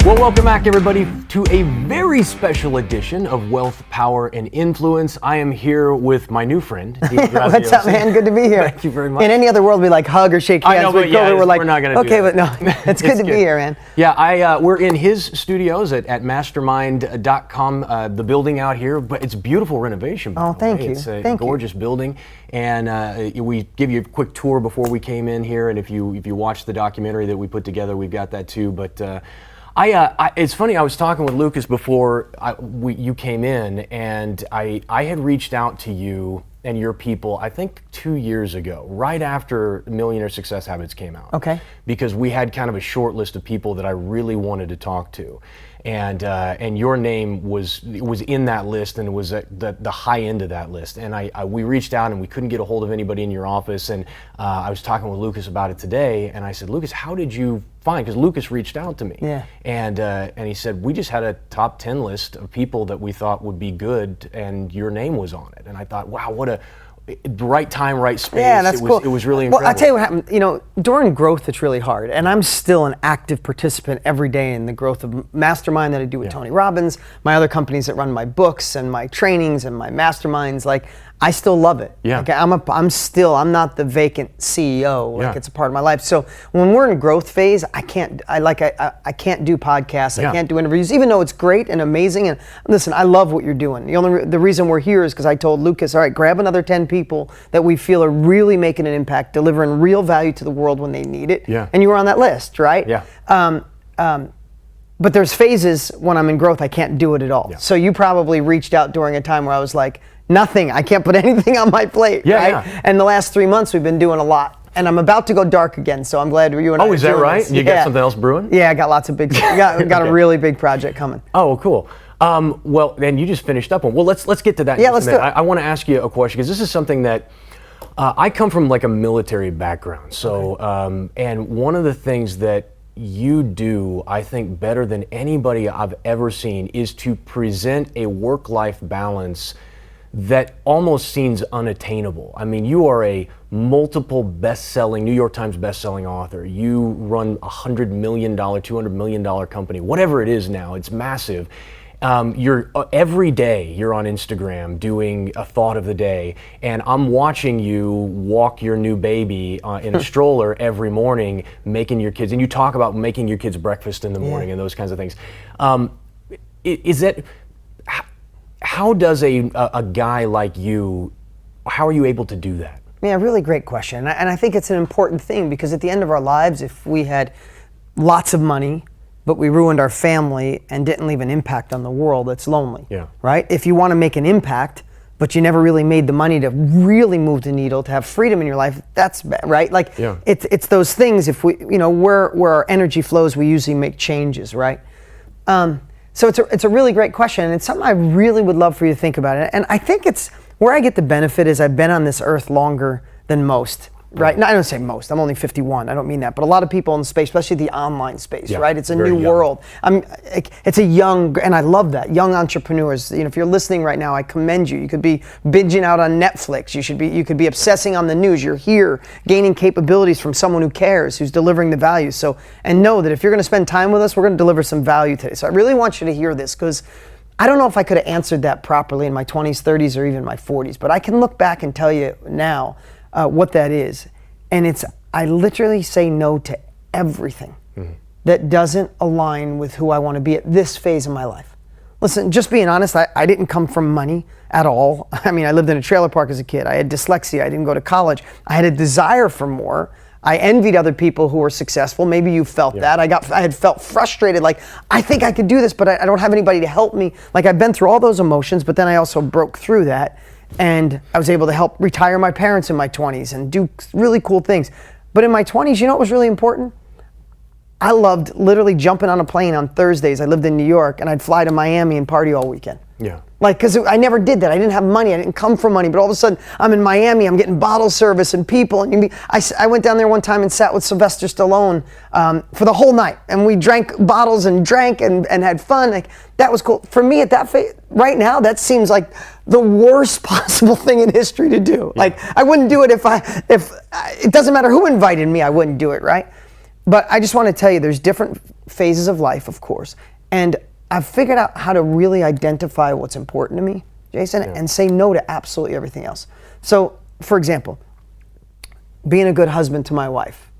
Well, welcome back, everybody, to a very special edition of Wealth, Power, and Influence. I am here with my new friend, What's up, man? Good to be here. Thank you very much. In any other world, we like hug or shake hands. I know, but yeah, we're like, not going to okay, do that. but no, it's good to be here, man. Yeah, we're in his studios at mastermind.com, the building out here, but it's a beautiful renovation. Oh, thank you. It's a gorgeous building, and we give you a quick tour before we came in here, and if you watch the documentary that we put together, we've got that too, but it's funny, I was talking with Lucas before you came in, and I had reached out to you and your people, I think 2 years ago, right after Millionaire Success Habits came out. Okay. Because we had kind of a short list of people that I really wanted to talk to. And your name was in that list, and it was at the high end of that list. And we reached out and we couldn't get a hold of anybody in your office. And I was talking with Lucas about it today, and I said, Lucas, how did you find? Because Lucas reached out to me. Yeah. And he said, we just had a top 10 list of people that we thought would be good, and your name was on it. And I thought, wow, what a right time, right space. Yeah, that's cool. It was really incredible. Well, I'll tell you what happened. During growth, it's really hard. And I'm still an active participant every day in the growth of Mastermind that I do with Tony Robbins, my other companies that run my books and my trainings and my masterminds. Like, I still love it. Yeah. Like, I'm not the vacant CEO. Like, it's a part of my life. So when we're in growth phase, I can't do podcasts. I can't do interviews, even though it's great and amazing. And listen, I love what you're doing. The reason we're here is because I told Lucas, all right, grab another 10 people that we feel are really making an impact, delivering real value to the world when they need it. Yeah. And you were on that list, right? Yeah. But there's phases when I'm in growth, I can't do it at all. Yeah. So you probably reached out during a time where I was like, nothing, I can't put anything on my plate, right? Yeah. And the last 3 months we've been doing a lot. And I'm about to go dark again, so I'm glad you and I are is that doing right? this. You got something else brewing? Yeah, I got lots of big, got Okay. a really big project coming. Oh, cool. Well, then you just finished up one. Well, let's get to that. Yeah, let's do it. I want to ask you a question, because this is something that I come from, like a military background. So, and one of the things that you do, I think, better than anybody I've ever seen, is to present a work-life balance that almost seems unattainable. I mean, you are a multiple best-selling, New York Times best-selling author. You run $100 million, $200 million company, whatever it is now, it's massive. You're every day you're on Instagram doing a thought of the day, and I'm watching you walk your new baby in a stroller every morning, making your kids, and you talk about making your kids breakfast in the morning and those kinds of things. Is that, how does a guy like you, how are you able to do that? Yeah, really great question. And I think it's an important thing, because at the end of our lives, if we had lots of money, but we ruined our family and didn't leave an impact on the world, it's lonely, right? If you want to make an impact, but you never really made the money to really move the needle, to have freedom in your life, that's bad, right? Like, it's those things, if we, where our energy flows, we usually make changes, right? So it's a really great question, and it's something I really would love for you to think about. And I think it's, where I get the benefit is I've been on this earth longer than most. Right? No, I don't say most. I'm only 51. I don't mean that. But a lot of people in the space, especially the online space, right? It's a new world. It's a young, and I love that, young entrepreneurs. If you're listening right now, I commend you. You could be binging out on Netflix. You could be obsessing on the news. You're here gaining capabilities from someone who cares, who's delivering the value. So, and know that if you're going to spend time with us, we're going to deliver some value today. So I really want you to hear this, because I don't know if I could have answered that properly in my 20s, 30s, or even my 40s, but I can look back and tell you now what that is. And it's, I literally say no to everything that doesn't align with who I want to be at this phase of my life. Listen, just being honest, I didn't come from money at all. I mean, I lived in a trailer park as a kid. I had dyslexia. I didn't go to college. I had a desire for more. I envied other people who were successful. Maybe you felt that. I had felt frustrated, like, I think I could do this, but I don't have anybody to help me. Like, I've been through all those emotions, but then I also broke through that. And I was able to help retire my parents in my 20s and do really cool things. But in my 20s, you know what was really important? I loved literally jumping on a plane on Thursdays. I lived in New York, and I'd fly to Miami and party all weekend. Yeah. Like, because I never did that. I didn't have money. I didn't come from money. But all of a sudden, I'm in Miami. I'm getting bottle service and people. And I went down there one time and sat with Sylvester Stallone for the whole night. And we drank bottles and drank and had fun. Like, that was cool. For me, at that phase, right now, that seems like the worst possible thing in history to do. Yeah. Like, I wouldn't do it if it doesn't matter who invited me, I wouldn't do it, right? But I just want to tell you, there's different phases of life, of course, and I've figured out how to really identify what's important to me, Jason, and say no to absolutely everything else. So, for example, being a good husband to my wife.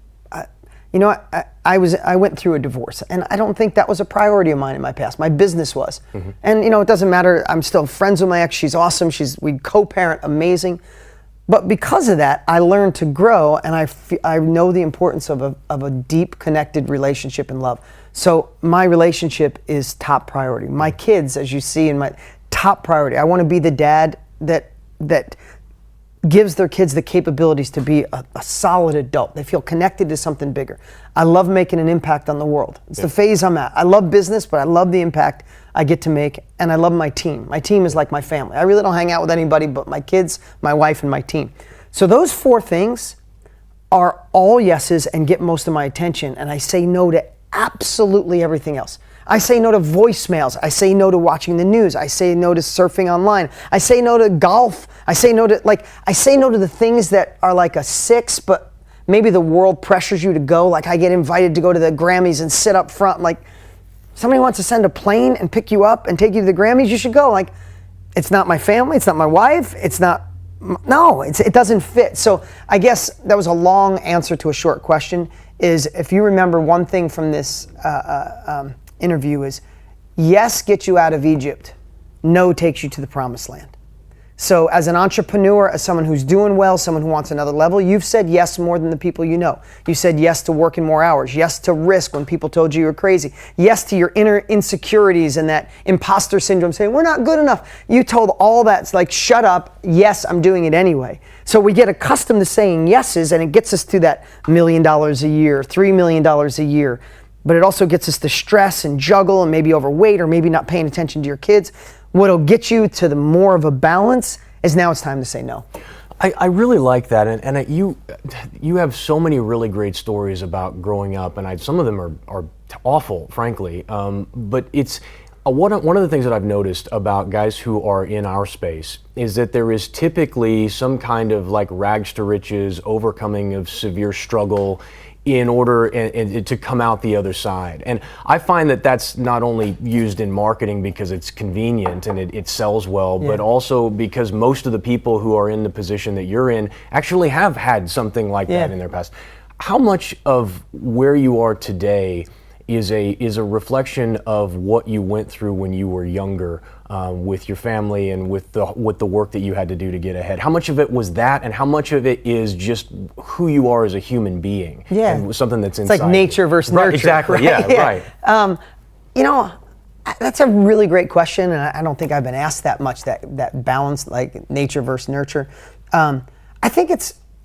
I went through a divorce, and I don't think that was a priority of mine in my past. My business was. And, it doesn't matter. I'm still friends with my ex. She's awesome. We co-parent, amazing. But because of that, I learned to grow, and I know the importance of a deep, connected relationship and love. So my relationship is top priority. My kids, as you see in my top priority. I want to be the dad that gives their kids the capabilities to be a solid adult. They feel connected to something bigger. I love making an impact on the world. It's the phase I'm at. I love business, but I love the impact I get to make, and I love my team. My team is like my family. I really don't hang out with anybody but my kids, my wife, and my team. So those 4 things are all yeses and get most of my attention, and I say no to absolutely everything else. I say no to voicemails. I say no to watching the news. I say no to surfing online. I say no to golf. I say no to the things that are like a 6, but maybe the world pressures you to go. Like I get invited to go to the Grammys and sit up front. Like somebody wants to send a plane and pick you up and take you to the Grammys, you should go. Like it's not my family. It's not my wife. It doesn't fit. So I guess that was a long answer to a short question. Is if you remember one thing from this interview is, yes gets you out of Egypt, no takes you to the promised land. So as an entrepreneur, as someone who's doing well, someone who wants another level, you've said yes more than the people you know. You said yes to working more hours, yes to risk when people told you were crazy, yes to your inner insecurities and that imposter syndrome saying, we're not good enough. You told all that, it's like, shut up, yes, I'm doing it anyway. So we get accustomed to saying yeses, and it gets us to that $1 million a year, $3 million a year. But it also gets us to stress and juggle and maybe overweight or maybe not paying attention to your kids. What'll get you to the more of a balance is now it's time to say no. I really like that, and you have so many really great stories about growing up, and some of them are awful, frankly. But it's one of the things that I've noticed about guys who are in our space is that there is typically some kind of like rags to riches, overcoming of severe struggle in order and to come out the other side. And I find that that's not only used in marketing because it's convenient and it sells well, but also because most of the people who are in the position that you're in actually have had something like that in their past. How much of where you are today is a reflection of what you went through when you were younger with your family and with the work that you had to do to get ahead? How much of it was that, and how much of it is just who you are as a human being? Yeah, and something that's inside. It's like nature versus nurture. Right, exactly. Right? Right. That's a really great question, and I don't think I've been asked that much. That balance, like nature versus nurture. I think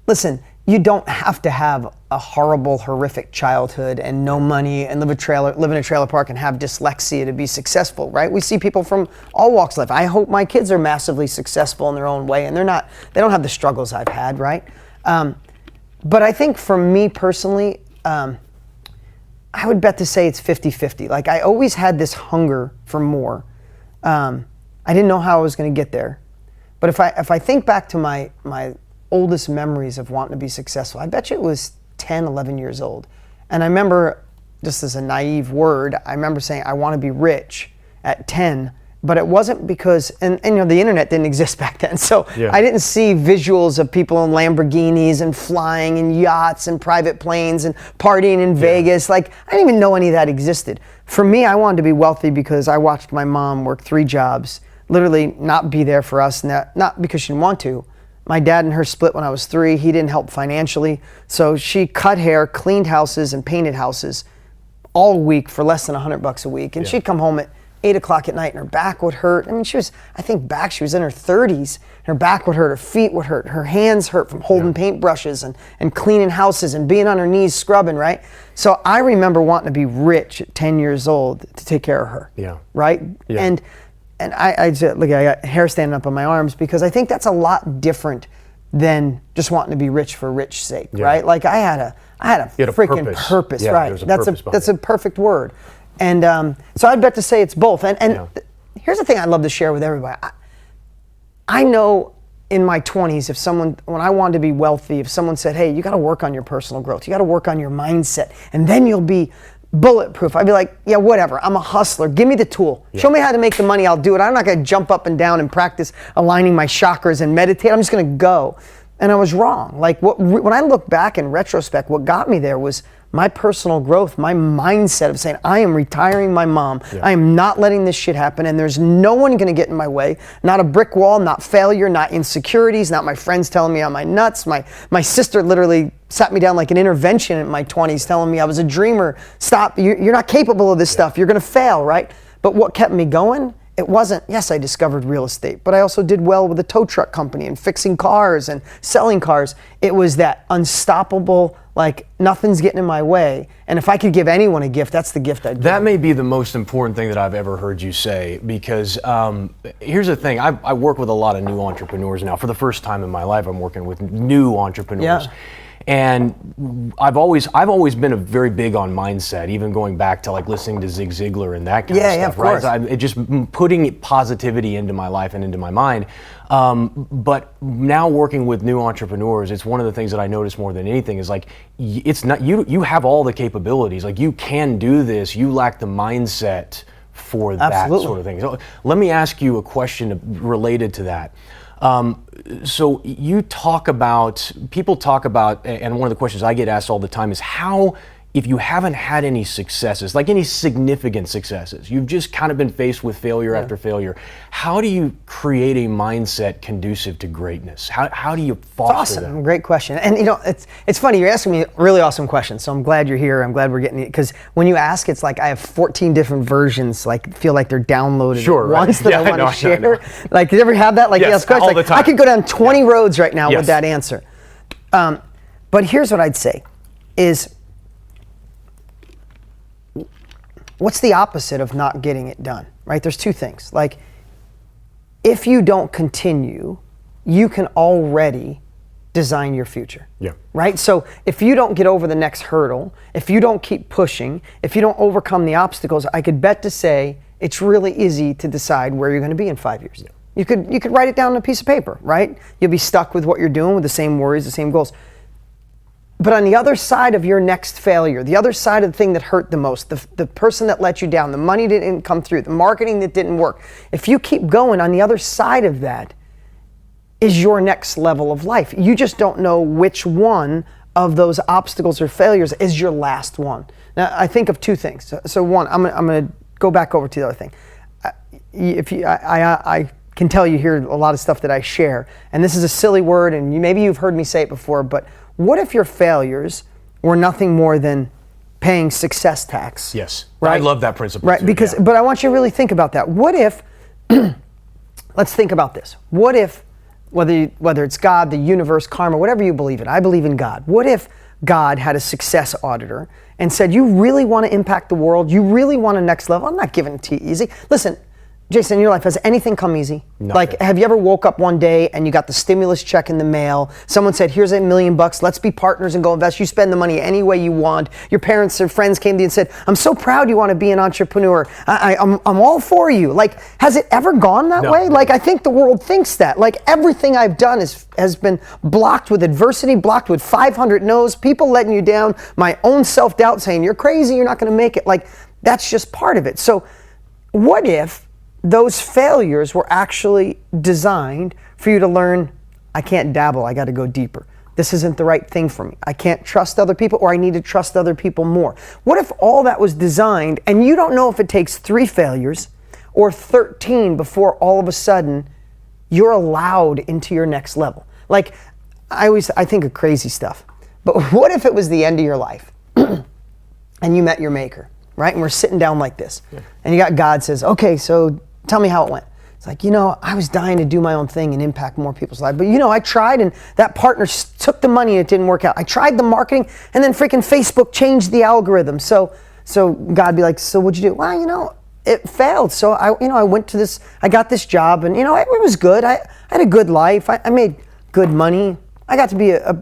listen. You don't have to have a horrible, horrific childhood and no money and live in a trailer park and have dyslexia to be successful, right? We see people from all walks of life. I hope my kids are massively successful in their own way, and they don't have the struggles I've had, right? But I think for me personally, I would bet to say it's 50-50. Like I always had this hunger for more. I didn't know how I was going to get there. But if I think back to my oldest memories of wanting to be successful, I bet you it was 10, 11 years old. And I remember, just as a naive word, I remember saying I want to be rich at 10, but it wasn't because, and the internet didn't exist back then, so I didn't see visuals of people in Lamborghinis and flying in yachts and private planes and partying in Vegas. Like, I didn't even know any of that existed. For me, I wanted to be wealthy because I watched my mom work 3 jobs, literally not be there for us, not because she didn't want to. My dad and her split when I was 3. He didn't help financially. So she cut hair, cleaned houses, and painted houses all week for less than $100 a week. And she'd come home at 8 o'clock at night and her back would hurt. I mean, she was in her 30s. Her back would hurt, her feet would hurt, her hands hurt from holding paintbrushes and cleaning houses and being on her knees scrubbing, right? So I remember wanting to be rich at 10 years old to take care of her, right? Yeah. And I just, look, I got hair standing up on my arms because I think that's a lot different than just wanting to be rich for rich sake, right? Like I had a freaking purpose, right? That's a perfect word. And so I'd bet to say it's both. And here's the thing I'd love to share with everybody. I know in my 20s, when I wanted to be wealthy, if someone said, hey, you got to work on your personal growth, you got to work on your mindset, and then you'll be bulletproof, I'd be like, yeah, whatever, I'm a hustler, give me the tool. Show me how to make the money, I'll do it. I'm not going to jump up and down and practice aligning my chakras and meditate. I'm just going to go. And I was wrong. Like, when I look back in retrospect, what got me there was my personal growth, my mindset of saying, I am retiring my mom. I am not letting this shit happen, and there's no one going to get in my way. Not a brick wall, not failure, not insecurities, not my friends telling me I'm nuts. My sister literally sat me down like an intervention in my 20s telling me I was a dreamer. Stop, you're not capable of this stuff. You're going to fail, right? But what kept me going? It wasn't, yes, I discovered real estate, but I also did well with a tow truck company and fixing cars and selling cars. It was that unstoppable, like, nothing's getting in my way. And if I could give anyone a gift, that's the gift I'd give. That may be the most important thing that I've ever heard you say, because here's the thing. I work with a lot of new entrepreneurs now. For the first time in my life, I'm working with new entrepreneurs. Yeah. And I've always been a very big on mindset, even going back to like listening to Zig Ziglar and that kind of stuff. Yeah, of course. Right? Just putting positivity into my life and into my mind. But now working with new entrepreneurs, it's one of the things that I notice more than anything is like, it's not you have all the capabilities. Like, you can do this. You lack the mindset for that sort of thing. So let me ask you a question related to that. So people talk about, and one of the questions I get asked all the time is how, if you haven't had any successes, like any significant successes, you've just kind of been faced with failure after failure, how do you create a mindset conducive to greatness? How do you foster that? Awesome, great question. And it's funny, you're asking me really awesome questions, so I'm glad you're here. I'm glad we're getting it, because when you ask, it's like I have 14 different versions, like feel like they're downloaded at once that I want to share. Like, did you ever have that? Like, yes, question, all the time. I could go down 20 roads right now with that answer. But here's what I'd say is, what's the opposite of not getting it done, right? There's two things. Like, if you don't continue, you can already design your future. Yeah. Right? So if you don't get over the next hurdle, if you don't keep pushing, if you don't overcome the obstacles, I could bet to say it's really easy to decide where you're going to be in 5 years. Yeah. You could write it down on a piece of paper, right? You'll be stuck with what you're doing, with the same worries, the same goals. But on the other side of your next failure, the other side of the thing that hurt the most, the person that let you down, the money that didn't come through, the marketing that didn't work, if you keep going, on the other side of that is your next level of life. You just don't know which one of those obstacles or failures is your last one. Now, I think of two things. So one, I'm going to go back over to the other thing. I can tell you here a lot of stuff that I share, and this is a silly word, and maybe you've heard me say it before, but what if your failures were nothing more than paying success tax? Yes, right? I love that principle. Right, too. because, but I want you to really think about that. What if, let's think about this. What if, whether it's God, the universe, karma, whatever you believe in, I believe in God. What if God had a success auditor and said, you really want to impact the world? You really want a next level? I'm not giving it to you easy. Listen, Jason, in your life, has anything come easy? Nothing. Like, have you ever woke up one day and you got the stimulus check in the mail? Someone said, here's $1 million, let's be partners and go invest. You spend the money any way you want. Your parents or friends came to you and said, I'm so proud you want to be an entrepreneur. I'm all for you. Like, has it ever gone that way? Like, I think the world thinks that. Like, everything I've done has been blocked with adversity, blocked with 500 no's, people letting you down, my own self-doubt saying, you're crazy, you're not going to make it. Like, that's just part of it. So what if those failures were actually designed for you to learn, I can't dabble, I got to go deeper. This isn't the right thing for me. I can't trust other people, or I need to trust other people more. What if all that was designed, and you don't know if it takes 3 failures or 13 before all of a sudden you're allowed into your next level? Like, I think of crazy stuff, but what if it was the end of your life and you met your maker, right? And we're sitting down like this, and you got God says, okay, so tell me how it went. It's like, I was dying to do my own thing and impact more people's lives. But I tried, and that partner took the money and it didn't work out. I tried the marketing, and then freaking Facebook changed the algorithm. So God be like, so what'd you do? Well, it failed. So I went to this, I got this job, and it was good. I had a good life. I made good money. I got to be I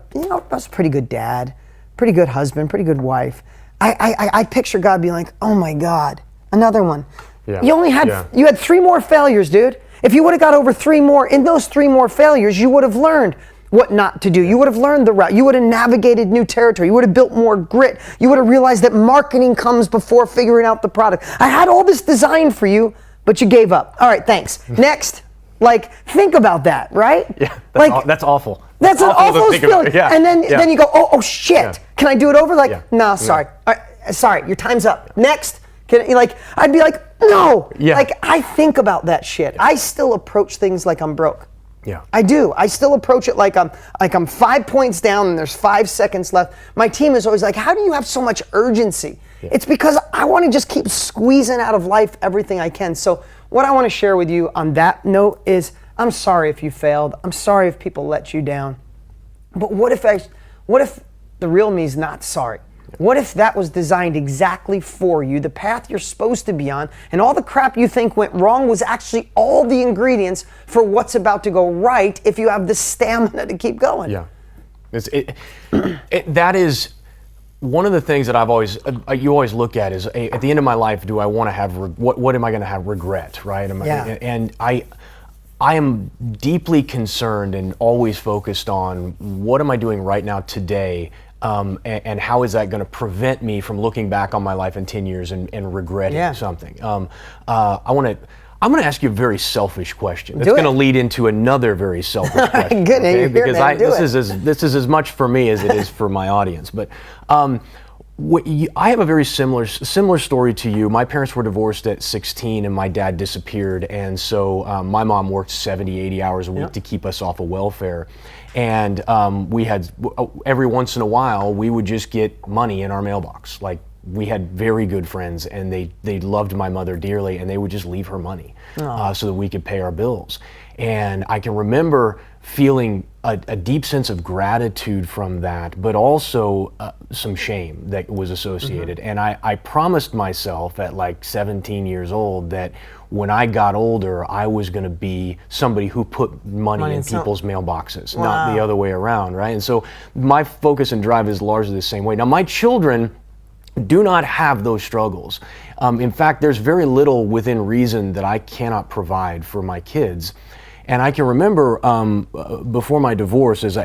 was a pretty good dad, pretty good husband, pretty good wife. I picture God being like, oh my God, another one. Yeah. You had 3 more failures, dude. If you would have got over 3 more, in those 3 more failures, you would have learned what not to do. You would have learned the route. You would have navigated new territory. You would have built more grit. You would have realized that marketing comes before figuring out the product. I had all this designed for you, but you gave up. All right, thanks. Next. Like, think about that, right? Yeah, that's awful. That's an awful feeling. Yeah, and then you go, oh shit. Yeah. Can I do it over? Like, no, sorry. All right, sorry, your time's up. Next. I'd be like, no. Yeah. Like, I think about that shit. I still approach things like I'm broke. Yeah. I do. I still approach it like I'm 5 points down and there's 5 seconds left. My team is always like, how do you have so much urgency? Yeah. It's because I want to just keep squeezing out of life everything I can. So what I want to share with you on that note is, I'm sorry if you failed. I'm sorry if people let you down. But what if the real me is not sorry? What if that was designed exactly for you, the path you're supposed to be on, and all the crap you think went wrong was actually all the ingredients for what's about to go right if you have the stamina to keep going? Yeah. That is one of the things that you always look at is, at the end of my life, do I want to have, what am I going to have regret, right? And I am deeply concerned and always focused on what am I doing right now today, and how is that going to prevent me from looking back on my life in 10 years and regretting something. I'm going to ask you a very selfish question. It's going to lead into another very selfish question. Good, okay? Because this is as much for me as it is for my audience. But I have a very similar story to you. My parents were divorced at 16 and my dad disappeared. And so my mom worked 70, 80 hours a week to keep us off of welfare. And we had, every once in a while, we would just get money in our mailbox. Like, we had very good friends and they loved my mother dearly, and they would just leave her money so that we could pay our bills. And I can remember feeling a deep sense of gratitude from that, but also some shame that was associated. And I promised myself at like 17 years old that when I got older, I was going to be somebody who put money in people's mailboxes, not the other way around, right? And so my focus and drive is largely the same way. Now, my children do not have those struggles. In fact, there's very little within reason that I cannot provide for my kids. And I can remember before my divorce, as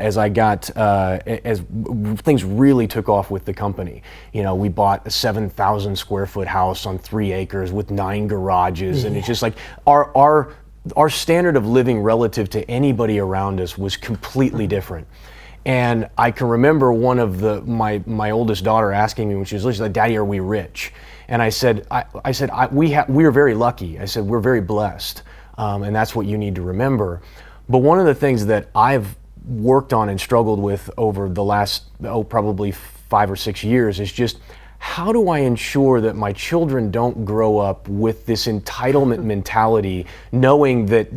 things really took off with the company. You know, we bought a 7,000 square foot house on 3 acres with 9 garages, and it's just like our standard of living relative to anybody around us was completely different. And I can remember one of my oldest daughter asking me when she was little, she's like, "Daddy, are we rich?" And I said, we are very lucky. I said, we're very blessed. And that's what you need to remember. But one of the things that I've worked on and struggled with over the last, probably 5 or 6 years is just, how do I ensure that my children don't grow up with this entitlement mentality, knowing that,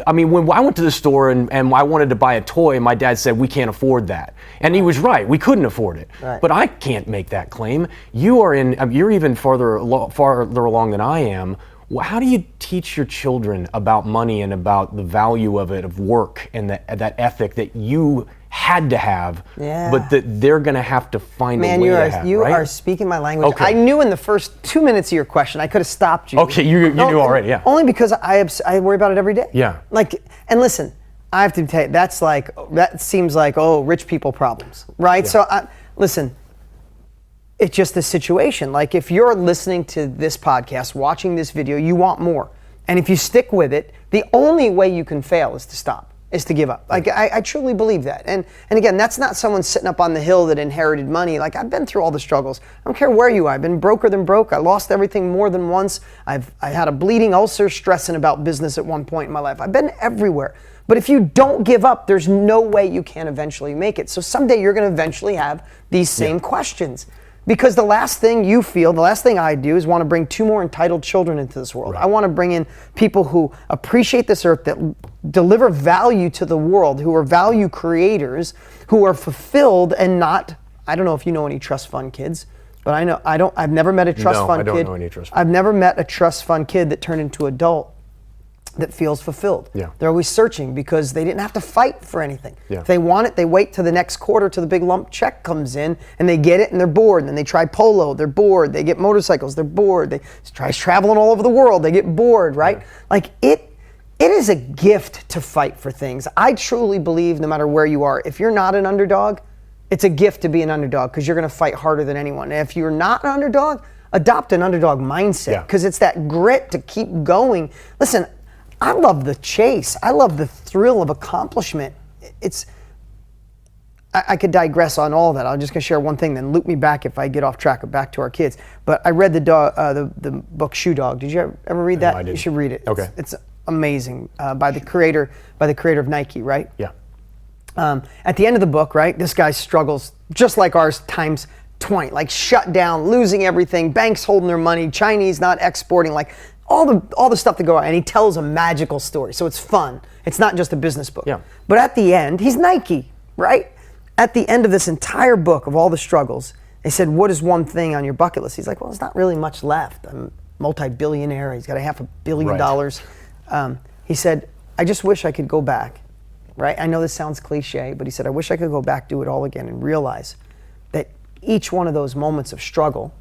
I mean, when I went to the store and I wanted to buy a toy, my dad said, we can't afford that. And he was right, we couldn't afford it. Right. But I can't make that claim. You're even farther along than I am. How do you teach your children about money and about the value of it, of work, and that ethic that you had to have, but that they're going to have to find a way to have, you are speaking my language. Okay. I knew in the first 2 minutes of your question, I could have stopped you. Okay, you knew already, yeah. Only because I worry about it every day. Yeah. Like, and listen, I have to tell you, that seems like, rich people problems, right? Yeah. So, listen, it's just the situation. Like, if you're listening to this podcast, watching this video, you want more. And if you stick with it, the only way you can fail is to stop, is to give up. Like, I truly believe that. And again, that's not someone sitting up on the hill that inherited money. Like, I've been through all the struggles. I don't care where you are. I've been broker than broke. I lost everything more than once. I had a bleeding ulcer stressing about business at one point in my life. I've been everywhere. But if you don't give up, there's no way you can eventually make it. So someday you're going to eventually have these same questions. Because the last thing I do is want to bring 2 more entitled children into this world. Right. I want to bring in people who appreciate this earth, that deliver value to the world, who are value creators, who are fulfilled and not, I don't know if you know any trust fund kids, but I've never met a trust fund kid. I don't know any trust fund. I've never met a trust fund kid that turned into adult that feels fulfilled. Yeah. They're always searching because they didn't have to fight for anything. Yeah. If they want it, they wait till the next quarter till the big lump check comes in and they get it and they're bored. And then they try polo, they're bored. They get motorcycles, they're bored. They try traveling all over the world, they get bored, right? Yeah. Like it is a gift to fight for things. I truly believe no matter where you are, if you're not an underdog, it's a gift to be an underdog because you're going to fight harder than anyone. And if you're not an underdog, adopt an underdog mindset because it's that grit to keep going. Listen, I love the chase. I love the thrill of accomplishment. I could digress on all that. I'm just going to share one thing, then loop me back if I get off track or back to our kids. But I read the book Shoe Dog. Did you ever read that? No, I didn't. You should read it. Okay. It's amazing by the creator of Nike, right? Yeah. At the end of the book, right, this guy struggles just like ours times 20, like shut down, losing everything, banks holding their money, Chinese not exporting, like all the stuff that go on. And he tells a magical story, so it's fun. It's not just a business book. Yeah. But at the end, he's Nike, right? At the end of this entire book of all the struggles, they said, what is one thing on your bucket list? He's like, well, there's not really much left. I'm multi-billionaire. He's got $500 million. He said, I just wish I could go back, right? I know this sounds cliche, but he said, I wish I could go back, do it all again, and realize that each one of those moments of struggle,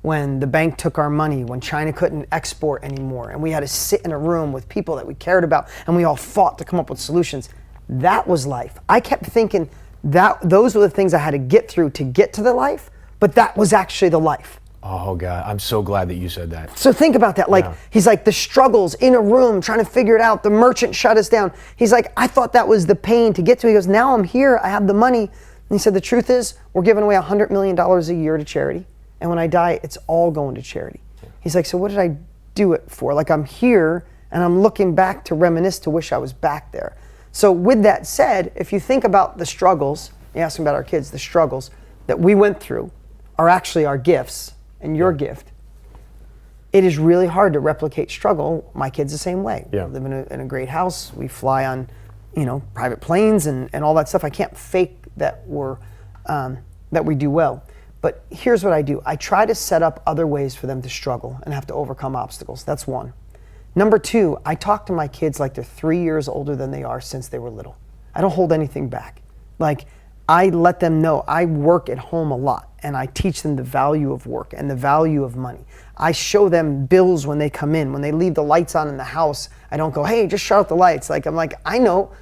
when the bank took our money, when China couldn't export anymore, and we had to sit in a room with people that we cared about, and we all fought to come up with solutions, that was life. I kept thinking that those were the things I had to get through to get to the life, but that was actually the life. Oh God, I'm so glad that you said that. So think about that. Like, he's like, the struggles in a room trying to figure it out. The merchant shut us down. He's like, I thought that was the pain to get to. He goes, now I'm here. I have the money. And he said, the truth is, we're giving away $100 million a year to charity. And when I die, it's all going to charity. He's like, so what did I do it for? Like, I'm here and I'm looking back to reminisce, to wish I was back there. So with that said, if you think about the struggles, you ask me about our kids, the struggles that we went through are actually our gifts and your gift. It is really hard to replicate struggle. My kids the same way. Yeah. We live in a great house. We fly on, private planes and all that stuff. I can't fake that that we do well. But here's what I do. I try to set up other ways for them to struggle and have to overcome obstacles. That's one. Number two, I talk to my kids like they're 3 years older than they are since they were little. I don't hold anything back. Like, I let them know I work at home a lot, and I teach them the value of work and the value of money. I show them bills when they come in. When they leave the lights on in the house, I don't go, hey, just shut off the lights. Like, I'm like, I know,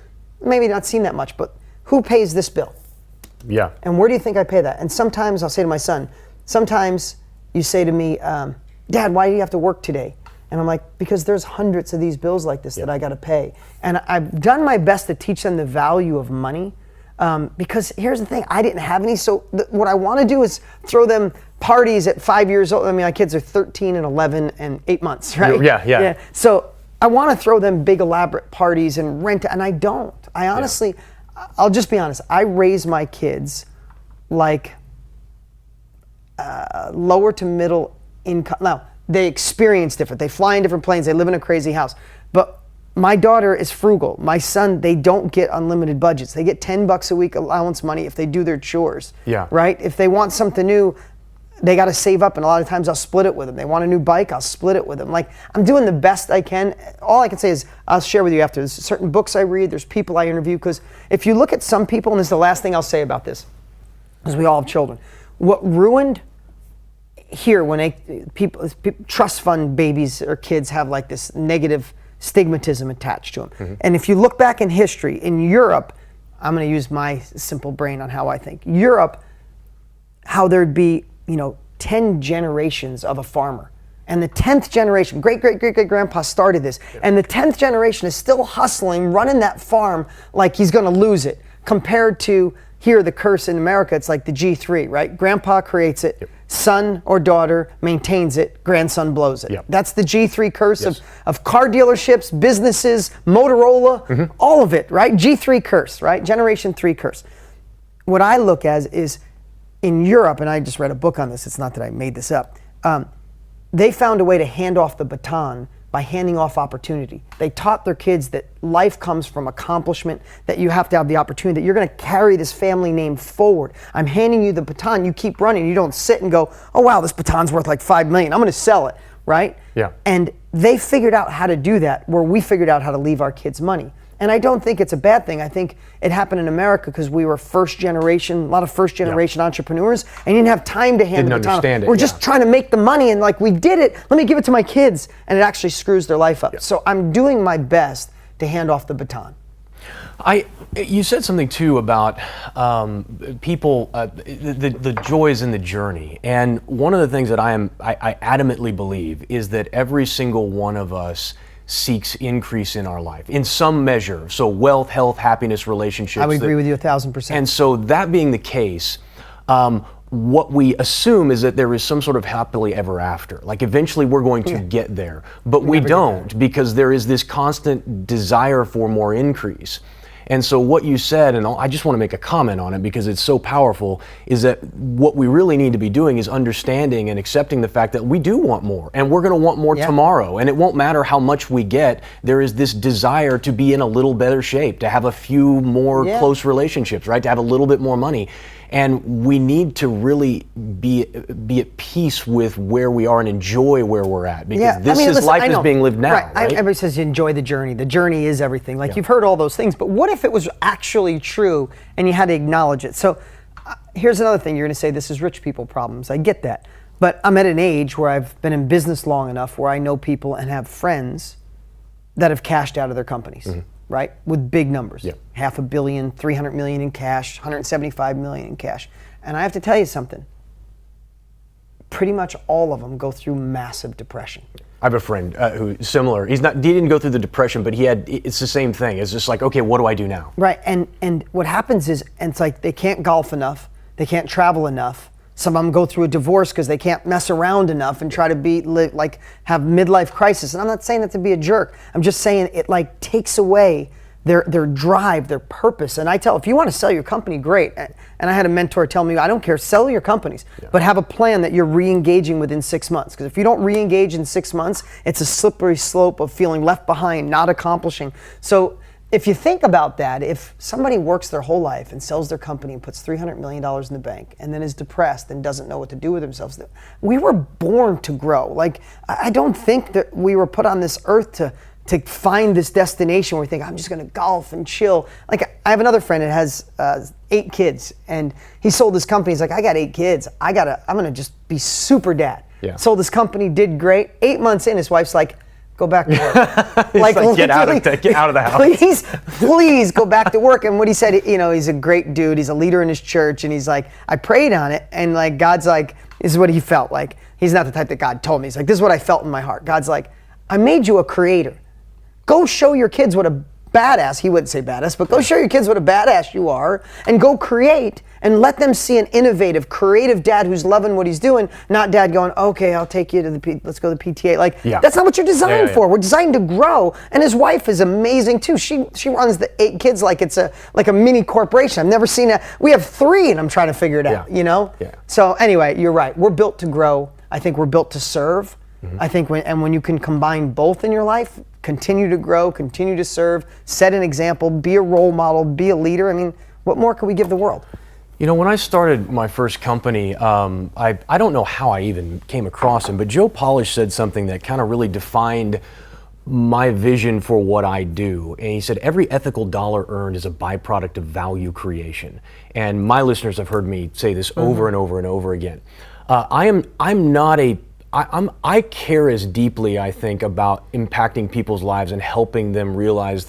maybe not seen that much, but who pays this bill? Yeah. And where do you think I pay that? And sometimes I'll say to my son, sometimes you say to me, Dad, why do you have to work today? And I'm like, because there's hundreds of these bills like this that I got to pay. And I've done my best to teach them the value of money. Because here's the thing, I didn't have any. So what I want to do is throw them parties at 5 years old. I mean, my kids are 13 and 11 and 8 months, right? Yeah. So I want to throw them big elaborate parties and rent, and I don't. I honestly, I'll just be honest. I raise my kids like lower to middle income. Now, they experience different. They fly in different planes. They live in a crazy house. But my daughter is frugal. My son, they don't get unlimited budgets. They get $10 a week allowance money if they do their chores. Yeah. Right? If they want something new, they got to save up, and a lot of times I'll split it with them. They want a new bike, I'll split it with them. Like, I'm doing the best I can. All I can say is I'll share with you after. There's certain books I read, there's people I interview, because if you look at some people, and this is the last thing I'll say about this, because we all have children, what ruined here when people trust fund babies or kids have like this negative stigmatism attached to them. Mm-hmm. And if you look back in history, in Europe, I'm going to use my simple brain on how I think. Europe, how there'd be 10 generations of a farmer. And the 10th generation, great-great-great-great-grandpa started this. Yeah. And the 10th generation is still hustling, running that farm like he's going to lose it. Compared to here, the curse in America, it's like the G3, right? Grandpa creates it, son or daughter maintains it, grandson blows it. Yep. That's the G3 curse of car dealerships, businesses, Motorola, all of it, right? G3 curse, right? Generation 3 curse. What I look as is in Europe, and I just read a book on this, it's not that I made this up, they found a way to hand off the baton by handing off opportunity. They taught their kids that life comes from accomplishment, that you have to have the opportunity, that you're going to carry this family name forward. I'm handing you the baton, you keep running, you don't sit and go, oh wow, this baton's worth like $5 million, I'm going to sell it, right? Yeah. And they figured out how to do that, where we figured out how to leave our kids money. And I don't think it's a bad thing. I think it happened in America because we were first generation, a lot of first generation entrepreneurs, and you didn't have time to hand the baton. Understand it, we're just trying to make the money, and like, we did it, let me give it to my kids, and it actually screws their life up. So I'm doing my best to hand off the baton. You said something too about people, the joys in the journey, and one of the things that I adamantly believe is that every single one of us seeks increase in our life in some measure. So wealth, health, happiness, relationships. I would agree with you 1,000%. And so that being the case, what we assume is that there is some sort of happily ever after. Like eventually we're going to get there, but we don't, because there is this constant desire for more increase. And so what you said, and I just want to make a comment on it because it's so powerful, is that what we really need to be doing is understanding and accepting the fact that we do want more, and we're going to want more tomorrow. And it won't matter how much we get. There is this desire to be in a little better shape, to have a few more close relationships, right? To have a little bit more money. And we need to really be at peace with where we are and enjoy where we're at, because life is being lived now. Right? Everybody says enjoy the journey. The journey is everything. Like you've heard all those things, but what if it was actually true and you had to acknowledge it? So here's another thing. You're going to say this is rich people problems. I get that. But I'm at an age where I've been in business long enough where I know people and have friends that have cashed out of their companies. Right? With big numbers. $500 million, $300 million in cash, $175 million in cash. And I have to tell you something. Pretty much all of them go through massive depression. I have a friend who's similar. He didn't go through the depression, but it's the same thing. It's just like, okay, what do I do now? Right. And what happens is, and it's like they can't golf enough, they can't travel enough. Some of them go through a divorce because they can't mess around enough and try to have midlife crisis. And I'm not saying that to be a jerk. I'm just saying it like takes away their drive, their purpose. And I tell, if you want to sell your company, great. And I had a mentor tell me, I don't care, sell your companies, but have a plan that you're re-engaging within 6 months. Because if you don't re-engage in 6 months, it's a slippery slope of feeling left behind, not accomplishing. So if you think about that, if somebody works their whole life and sells their company and puts $300 million in the bank and then is depressed and doesn't know what to do with themselves, we were born to grow. Like, I don't think that we were put on this earth to find this destination where we think, I'm just going to golf and chill. Like, I have another friend that has 8 kids, and he sold his company. He's like, I got 8 kids. I'm going to just be super dad. Sold his company, did great. 8 months in, his wife's like, go back to work. like get out of the house. Please go back to work. And what he said, he's a great dude. He's a leader in his church. And he's like, I prayed on it. And like, God's like, this is what he felt like. He's not the type that God told me. He's like, this is what I felt in my heart. God's like, I made you a creator. Go show your kids what a badass, he wouldn't say badass, but go show your kids what a badass you are, and go create and let them see an innovative, creative dad who's loving what he's doing, not dad going, okay, I'll take you to let's go to the PTA. Like, that's not what you're designed for. We're designed to grow. And his wife is amazing too. She runs the 8 kids like it's a mini corporation. I've never seen that. We have 3 and I'm trying to figure it out, So anyway, you're right. We're built to grow. I think we're built to serve. I think when you can combine both in your life, continue to grow, continue to serve, set an example, be a role model, be a leader. I mean, what more could we give the world? When I started my first company, I don't know how I even came across him, but Joe Polish said something that kind of really defined my vision for what I do. And he said, every ethical dollar earned is a byproduct of value creation. And my listeners have heard me say this over and over and over again. I care as deeply, I think, about impacting people's lives and helping them realize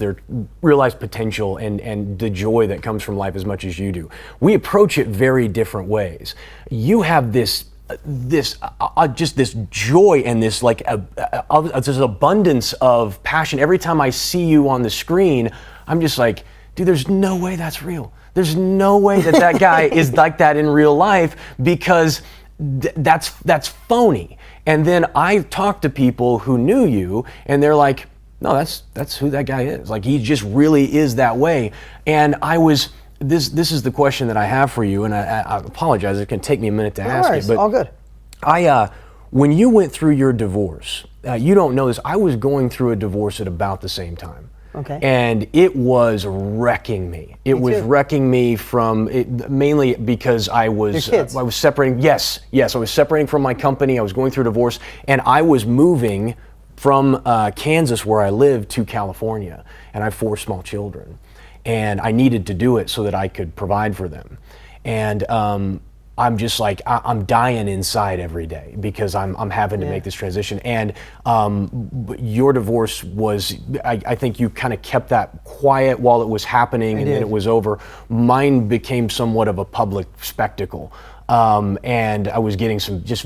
potential and the joy that comes from life as much as you do. We approach it very different ways. You have this joy and this this abundance of passion. Every time I see you on the screen, I'm just like, dude, there's no way that's real. There's no way that guy is like that in real life, because that's phony. And then I talk to people who knew you, and they're like, no, that's who that guy is. Like, he just really is that way. And this is the question that I have for you, and I apologize, it can take me a minute to ask it. But all good. When you went through your divorce, you don't know this, I was going through a divorce at about the same time. Okay. And it was wrecking me. It was wrecking me mainly because I was separating. Yes, I was separating from my company. I was going through a divorce, and I was moving from Kansas, where I live, to California, and I have 4 small children, and I needed to do it so that I could provide for them. And I'm just like, I'm dying inside every day because I'm having to make this transition. And your divorce was, I think you kind of kept that quiet while it was happening, and then it was over. Mine became somewhat of a public spectacle. And I was getting some just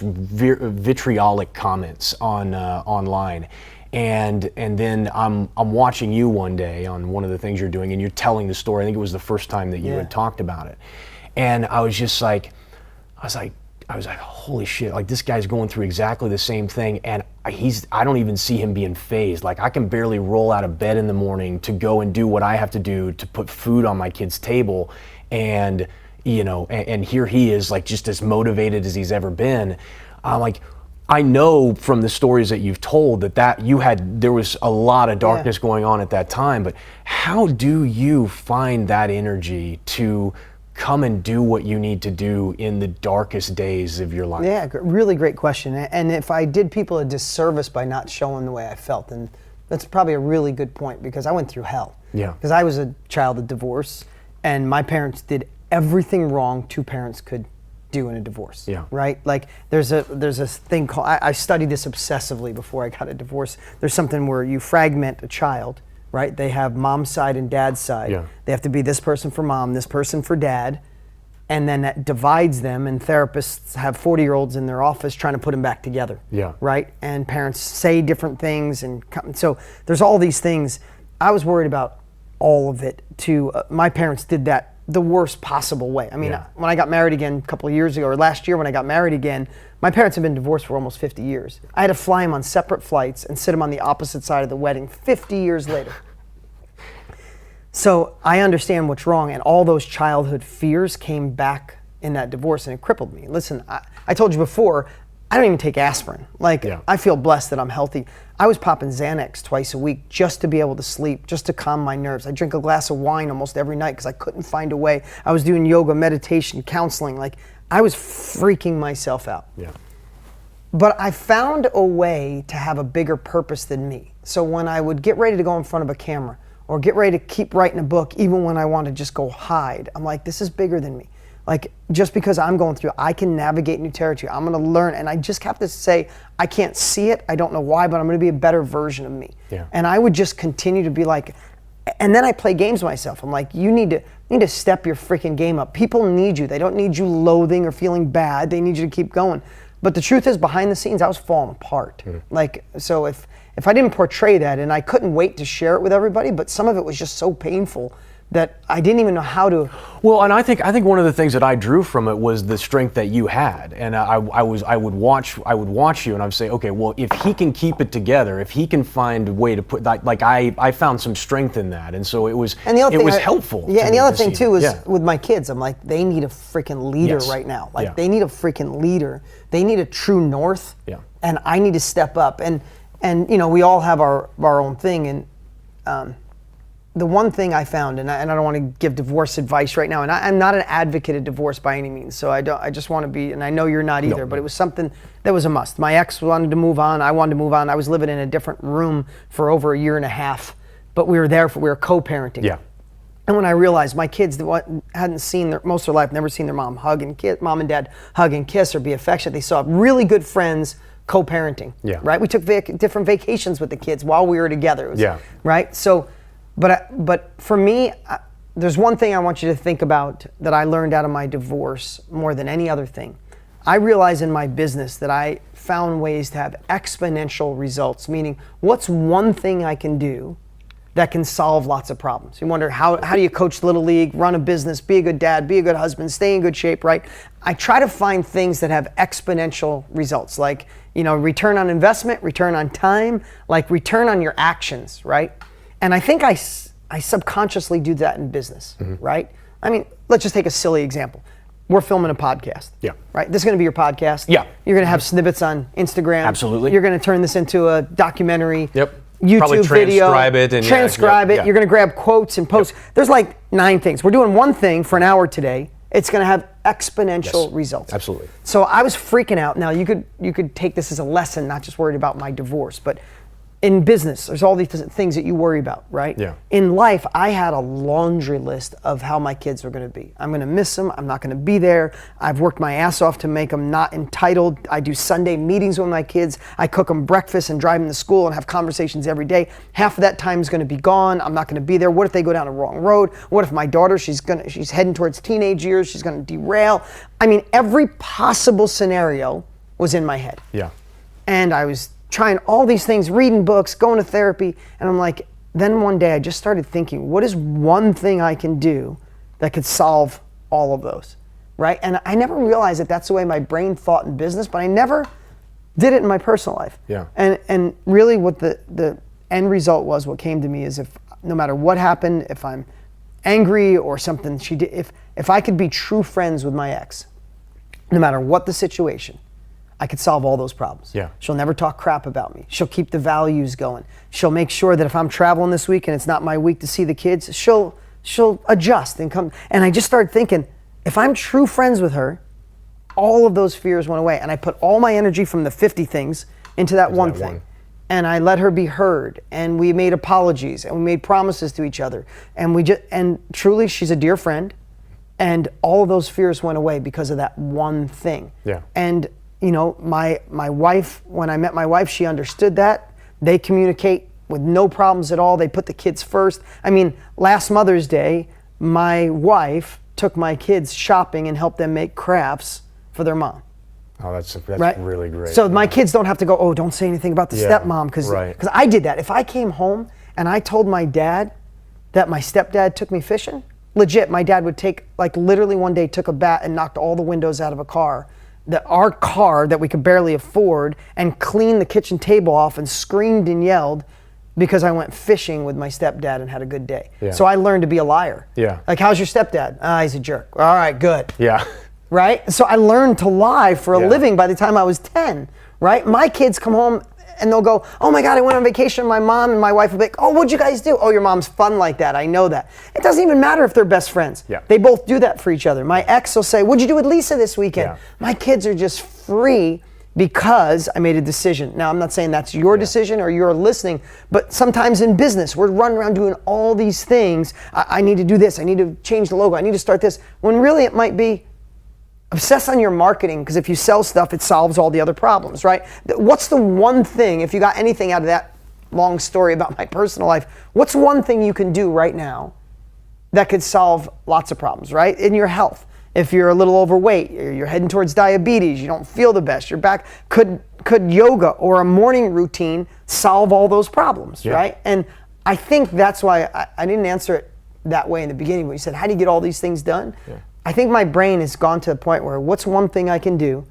vitriolic comments online. And then I'm watching you one day on one of the things you're doing, and you're telling the story. I think it was the first time that you had talked about it. And I was just like, holy shit, like this guy's going through exactly the same thing, and I don't even see him being phased. Like, I can barely roll out of bed in the morning to go and do what I have to do to put food on my kid's table, and and here he is, like, just as motivated as he's ever been. I'm like, I know from the stories that you've told that there was a lot of darkness going on at that time, but how do you find that energy to come and do what you need to do in the darkest days of your life? Yeah, really great question. And if I did people a disservice by not showing the way I felt, then that's probably a really good point, because I went through hell. Yeah. Because I was a child of divorce, and my parents did everything wrong 2 parents could do in a divorce. Yeah. Right? Like, there's a thing called, I studied this obsessively before I got a divorce. There's something where you fragment a child. Right? They have mom's side and dad's side. Yeah. They have to be this person for mom, this person for dad, and then that divides them, and therapists have 40-year-olds in their office trying to put them back together. Yeah. Right? And parents say different things, and so there's all these things. I was worried about all of it too. My parents did that the worst possible way. I mean, when I got married again a couple of years ago, or last year when I got married again, my parents had been divorced for almost 50 years. I had to fly them on separate flights and sit them on the opposite side of the wedding 50 years later. So I understand what's wrong, and all those childhood fears came back in that divorce, and it crippled me. Listen, I told you before, I don't even take aspirin. Like, I feel blessed that I'm healthy. I was popping Xanax twice a week just to be able to sleep, just to calm my nerves. I drink a glass of wine almost every night because I couldn't find a way. I was doing yoga, meditation, counseling. Like, I was freaking myself out. Yeah. But I found a way to have a bigger purpose than me. So when I would get ready to go in front of a camera, or get ready to keep writing a book, even when I want to just go hide, I'm like, this is bigger than me. Like, just because I'm going through, I can navigate new territory. I'm going to learn, and I just have to say, I can't see it. I don't know why, but I'm going to be a better version of me. Yeah. And I would just continue to be like, and then I play games with myself. I'm like, you need to step your freaking game up. People need you. They don't need you loathing or feeling bad. They need you to keep going. But the truth is, behind the scenes, I was falling apart. Like, so if I didn't portray that, and I couldn't wait to share it with everybody, but some of it was just so painful that I didn't even know how to. Well, and I think one of the things that I drew from it was the strength that you had, and I would watch you, and I would say, okay, well, if he can keep it together, if he can find a way to put that, like I found some strength in that, and so it was helpful. Yeah, and the other thing too is with my kids, I'm like, they need a freaking leader right now. Like, they need a freaking leader. They need a true north. Yeah. And I need to step up, and we all have our own thing, and the one thing I found, and I don't want to give divorce advice right now, and I'm not an advocate of divorce by any means, so I just want to be, and I know you're not either, but it was something that was a must. My ex wanted to move on, I wanted to move on. I was living in a different room for over a year and a half, but we were co-parenting. Yeah. And when I realized my kids hadn't seen most of their life, never seen their mom and dad hug and kiss or be affectionate, they saw really good friends co-parenting. Yeah. Right? We took different vacations with the kids while we were together. Right? So. But for me, there's one thing I want you to think about that I learned out of my divorce more than any other thing. I realized in my business that I found ways to have exponential results, meaning what's one thing I can do that can solve lots of problems. You wonder, how do you coach Little League, run a business, be a good dad, be a good husband, stay in good shape, right? I try to find things that have exponential results, like, return on investment, return on time, like return on your actions, right? And I think I subconsciously do that in business, right? I mean, let's just take a silly example. We're filming a podcast, right? This is going to be your podcast. Yeah. You're going to have snippets on Instagram. Absolutely. You're going to turn this into a documentary. Yep. YouTube probably video. Transcribe it. You're going to grab quotes and post. There's like 9 things. We're doing one thing for an hour today. it's going to have exponential results. Absolutely. So I was freaking out. Now you could take this as a lesson, not just worried about my divorce, but in business, there's all these things that you worry about, right? Yeah. In life, I had a laundry list of how my kids are going to be. I'm going to miss them. I'm not going to be there. I've worked my ass off to make them not entitled. I do Sunday meetings with my kids. I cook them breakfast and drive them to school and have conversations every day. Half of that time is going to be gone. I'm not going to be there. What if they go down the wrong road? What if my daughter, she's heading towards teenage years. She's going to derail. I mean, every possible scenario was in my head. Yeah. And I was trying all these things, reading books, going to therapy, and I'm like, then one day I just started thinking, what is one thing I can do that could solve all of those, right? And I never realized that that's the way my brain thought in business, but I never did it in my personal life. Yeah. And really what the end result was, what came to me is, if no matter what happened, if I'm angry or something she did, if I could be true friends with my ex, no matter what the situation, I could solve all those problems. Yeah. She'll never talk crap about me. She'll keep the values going. She'll make sure that if I'm traveling this week and it's not my week to see the kids, she'll adjust and come. And I just started thinking, if I'm true friends with her, all of those fears went away. And I put all my energy from the 50 things into that one thing. And I let her be heard, and we made apologies, and we made promises to each other. And truly, she's a dear friend. And all of those fears went away because of that one thing. Yeah. And you know, my wife, when I met my wife, she understood that. They communicate with no problems at all. They put the kids first. I mean, last Mother's Day, my wife took my kids shopping and helped them make crafts for their mom. Oh, that's right? really great. So my kids don't have to go, oh, don't say anything about the stepmom, because I did that. If I came home and I told my dad that my stepdad took me fishing, legit, my dad would take, like literally one day took a bat and knocked all the windows out of a car, our car that we could barely afford, and cleaned the kitchen table off and screamed and yelled because I went fishing with my stepdad and had a good day. Yeah. So I learned to be a liar. Yeah. Like, how's your stepdad? He's a jerk. All right, good. Yeah. Right? So I learned to lie for a living by the time I was 10, right? My kids come home and they'll go, oh my God, I went on vacation with my mom, and my wife will be like, oh, what'd you guys do? Oh, your mom's fun like that. I know that. It doesn't even matter if they're best friends. Yeah. They both do that for each other. My ex will say, what'd you do with Lisa this weekend? Yeah. My kids are just free because I made a decision. Now, I'm not saying that's your decision or you're listening, but sometimes in business, we're running around doing all these things. I need to do this. I need to change the logo. I need to start this. When really it might be, obsess on your marketing, because if you sell stuff, it solves all the other problems, right? What's the one thing, if you got anything out of that long story about my personal life, what's one thing you can do right now that could solve lots of problems, right? In your health. If you're a little overweight, you're heading towards diabetes, you don't feel the best, you're back, could yoga or a morning routine solve all those problems, right? And I think that's why I didn't answer it that way in the beginning, when you said, how do you get all these things done? Yeah. I think my brain has gone to the point where, what's one thing I can do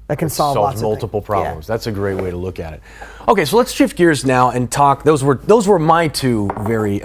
that can solve lots of multiple problems. That's a great way to look at it. Okay, so let's shift gears now and talk. Those were my two very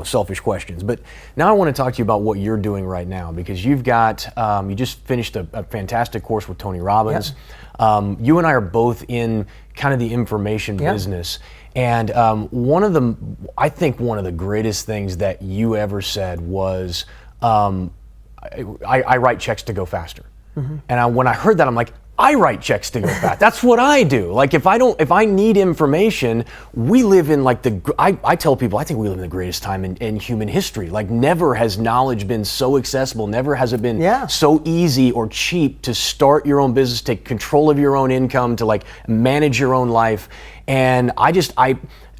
selfish questions. But now I want to talk to you about what you're doing right now, because you've got you just finished a fantastic course with Tony Robbins. You and I are both in kind of the information business. And I think one of the greatest things that you ever said was, I write checks to go faster. Mm-hmm. And when I heard that, I'm like, I write checks to go fast. That's what I do. Like, if I need information, we live in like I tell people, I think we live in the greatest time in human history. Like, never has knowledge been so accessible. Never has it been so easy or cheap to start your own business, take control of your own income, to like manage your own life. And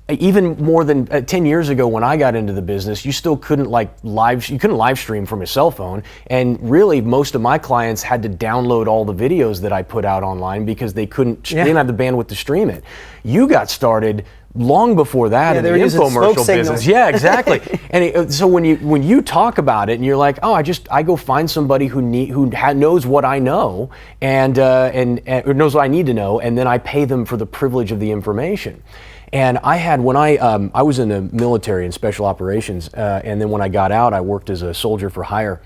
even more than 10 years ago when I got into the business, you still couldn't live stream from a cell phone. And really, most of my clients had to download all the videos that I put out online because they didn't have the bandwidth to stream it. You got started long before that in the infomercial business. Yeah, exactly. And so when you talk about it and you're like, oh, I go find somebody who knows what I know and or knows what I need to know, and then I pay them for the privilege of the information. And I had, when I was in the military in special operations, and then when I got out, I worked as a soldier for hire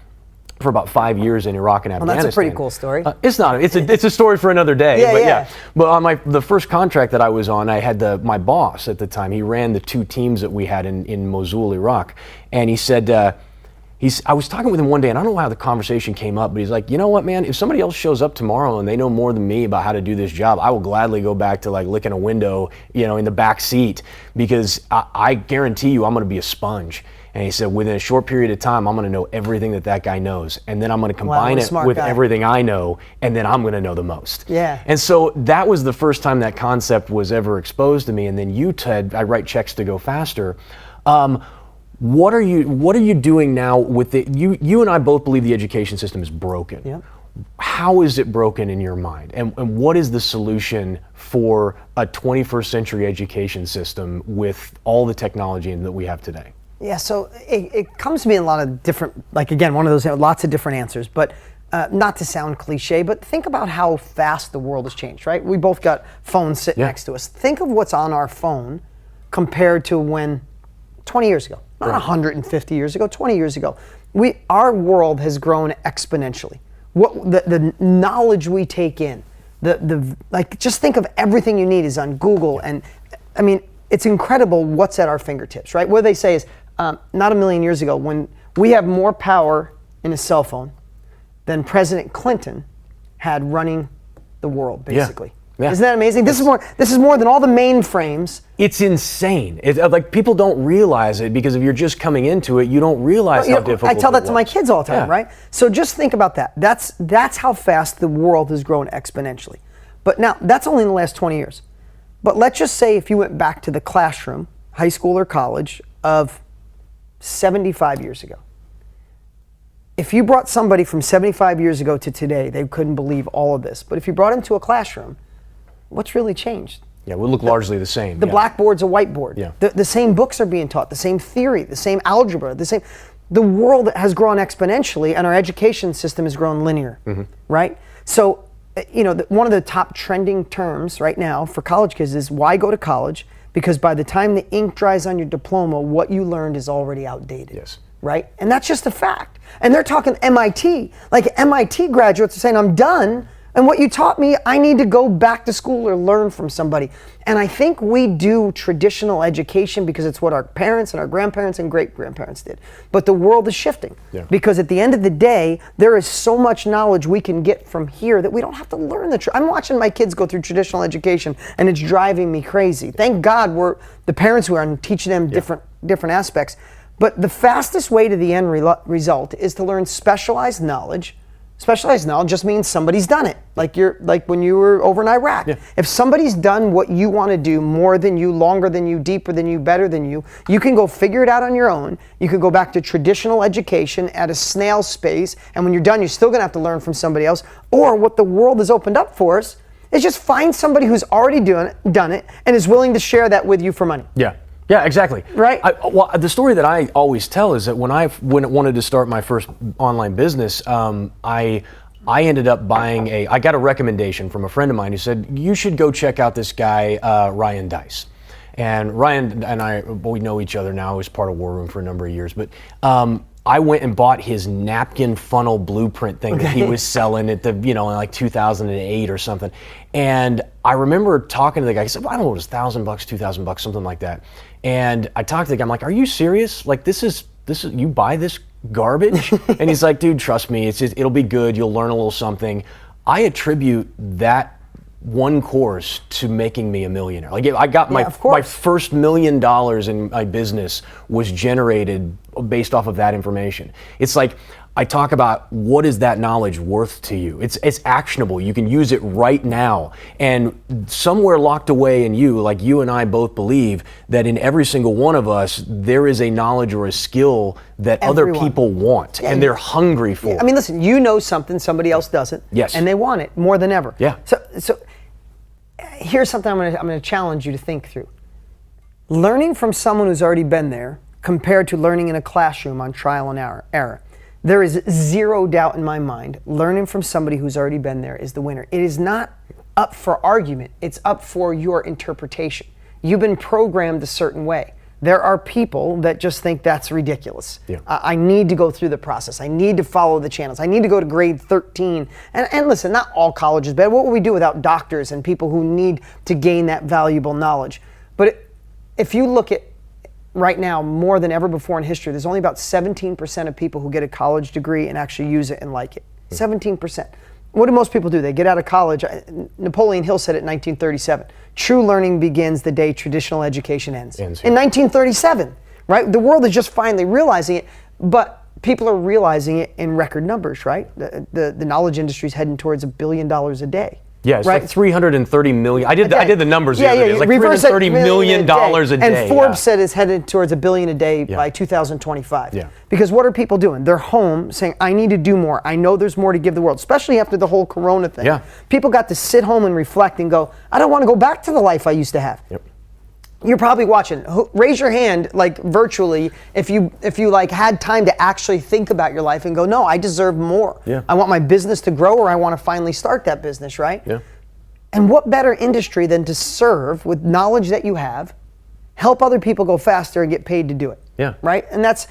for about 5 years in Iraq and Afghanistan. That's a pretty cool story. It's not. It's a story for another day. But on the first contract that I was on, I had my boss at the time. He ran the two teams that we had in Mosul, Iraq, and he said, I was talking with him one day, and I don't know how the conversation came up, but he's like, you know what, man, if somebody else shows up tomorrow and they know more than me about how to do this job, I will gladly go back to like licking a window, in the back seat, because I guarantee you I'm going to be a sponge. And he said, within a short period of time, I'm going to know everything that guy knows. And then I'm going to combine it with everything I know, and then I'm going to know the most. Yeah. And so that was the first time that concept was ever exposed to me. And then you, Ted, I write checks to go faster. What are you doing now with it? You and I both believe the education system is broken. Yep. How is it broken in your mind? And what is the solution for a 21st century education system with all the technology that we have today? Yeah, so it comes to me in a lot of different, like again, one of those, lots of different answers, but not to sound cliche, but think about how fast the world has changed, right? We both got phones sitting next to us. Think of what's on our phone compared to when 20 years ago, not 150 years ago, 20 years ago. Our world has grown exponentially. The knowledge we take in, like just think of everything you need is on Google, and I mean, it's incredible what's at our fingertips, right? What they say is, not a million years ago, when we have more power in a cell phone than President Clinton had running the world, basically. Yeah. Isn't that amazing? This is more than all the mainframes. It's insane. Like people don't realize it, because if you're just coming into it, you don't realize how difficult it I tell that to my kids all the time, right? So just think about that. That's how fast the world has grown exponentially. But now, that's only in the last 20 years. But let's just say if you went back to the classroom, high school or college, of 75 years ago. If you brought somebody from 75 years ago to today, they couldn't believe all of this. But if you brought them to a classroom, what's really changed? Yeah, we look largely the same. The blackboard's a whiteboard. Yeah. The same books are being taught, the same theory, the same algebra, the world has grown exponentially, and our education system has grown linear, right? So, one of the top trending terms right now for college kids is, why go to college? Because by the time the ink dries on your diploma, what you learned is already outdated. Yes. Right? And that's just a fact. And they're talking MIT. Like MIT graduates are saying, I'm done. And what you taught me, I need to go back to school or learn from somebody. And I think we do traditional education because it's what our parents and our grandparents and great-grandparents did. But the world is shifting. Yeah. Because at the end of the day, there is so much knowledge we can get from here that we don't have to learn I'm watching my kids go through traditional education, and it's driving me crazy. Thank God we're the parents who are teaching them different aspects. But the fastest way to the end result is to learn specialized knowledge. Specialized knowledge just means somebody's done it. Like when you were over in Iraq. Yeah. If somebody's done what you want to do more than you, longer than you, deeper than you, better than you, you can go figure it out on your own. You can go back to traditional education at a snail's pace, and when you're done, you're still going to have to learn from somebody else. Or what the world has opened up for us is just find somebody who's already done it and is willing to share that with you for money. Yeah. Yeah, exactly. Right. The story that I always tell is that when I wanted to start my first online business, I ended up buying I got a recommendation from a friend of mine who said, you should go check out this guy, Ryan Dice. And Ryan and we know each other now. He was part of War Room for a number of years. But I went and bought his napkin funnel blueprint thing that he was selling at in like 2008 or something. And I remember talking to the guy. He said, well, I don't know, it was $1,000, $2,000, something like that. And I talked to the guy. I'm like, are you serious? Like, this is you buy this garbage? And he's like, dude, trust me, it'll be good. You'll learn a little something. I attribute that one course to making me a millionaire. Like, I got my first $1 million in my business was generated based off of that information. It's like, I talk about, what is that knowledge worth to you? It's actionable. You can use it right now. And somewhere locked away in you, like you and I both believe, that in every single one of us, there is a knowledge or a skill that other people want, and they're hungry for. I mean, listen, you know something somebody else doesn't. Yes. And they want it more than ever. Yeah. So here's something I'm going to challenge you to think through. Learning from someone who's already been there compared to learning in a classroom on trial and error. There is zero doubt in my mind, learning from somebody who's already been there is the winner. It is not up for argument. It's up for your interpretation. You've been programmed a certain way. There are people that just think that's ridiculous. Yeah. I need to go through the process. I need to follow the channels. I need to go to grade 13. And listen, not all college is bad. What would we do without doctors and people who need to gain that valuable knowledge? But if you look at right now, more than ever before in history, there's only about 17% of people who get a college degree and actually use it and like it. 17%. What do most people do? They get out of college. Napoleon Hill said it in 1937. True learning begins the day traditional education ends. In 1937, right? The world is just finally realizing it, but people are realizing it in record numbers, right? The knowledge industry is heading towards $1 billion a day. Yeah, it's right? like 330 million. I did the numbers the other day. It's like $330 million a day. And Forbes said it's headed towards $1 billion a day by 2025. Yeah. Because what are people doing? They're home saying, I need to do more. I know there's more to give the world, especially after the whole Corona thing. Yeah. People got to sit home and reflect and go, I don't want to go back to the life I used to have. Yep. You're probably watching. Raise your hand, like virtually, if you like had time to actually think about your life and go, no, I deserve more. Yeah. I want my business to grow, or I want to finally start that business, right? Yeah. And what better industry than to serve with knowledge that you have, help other people go faster and get paid to do it. Yeah. Right? And that's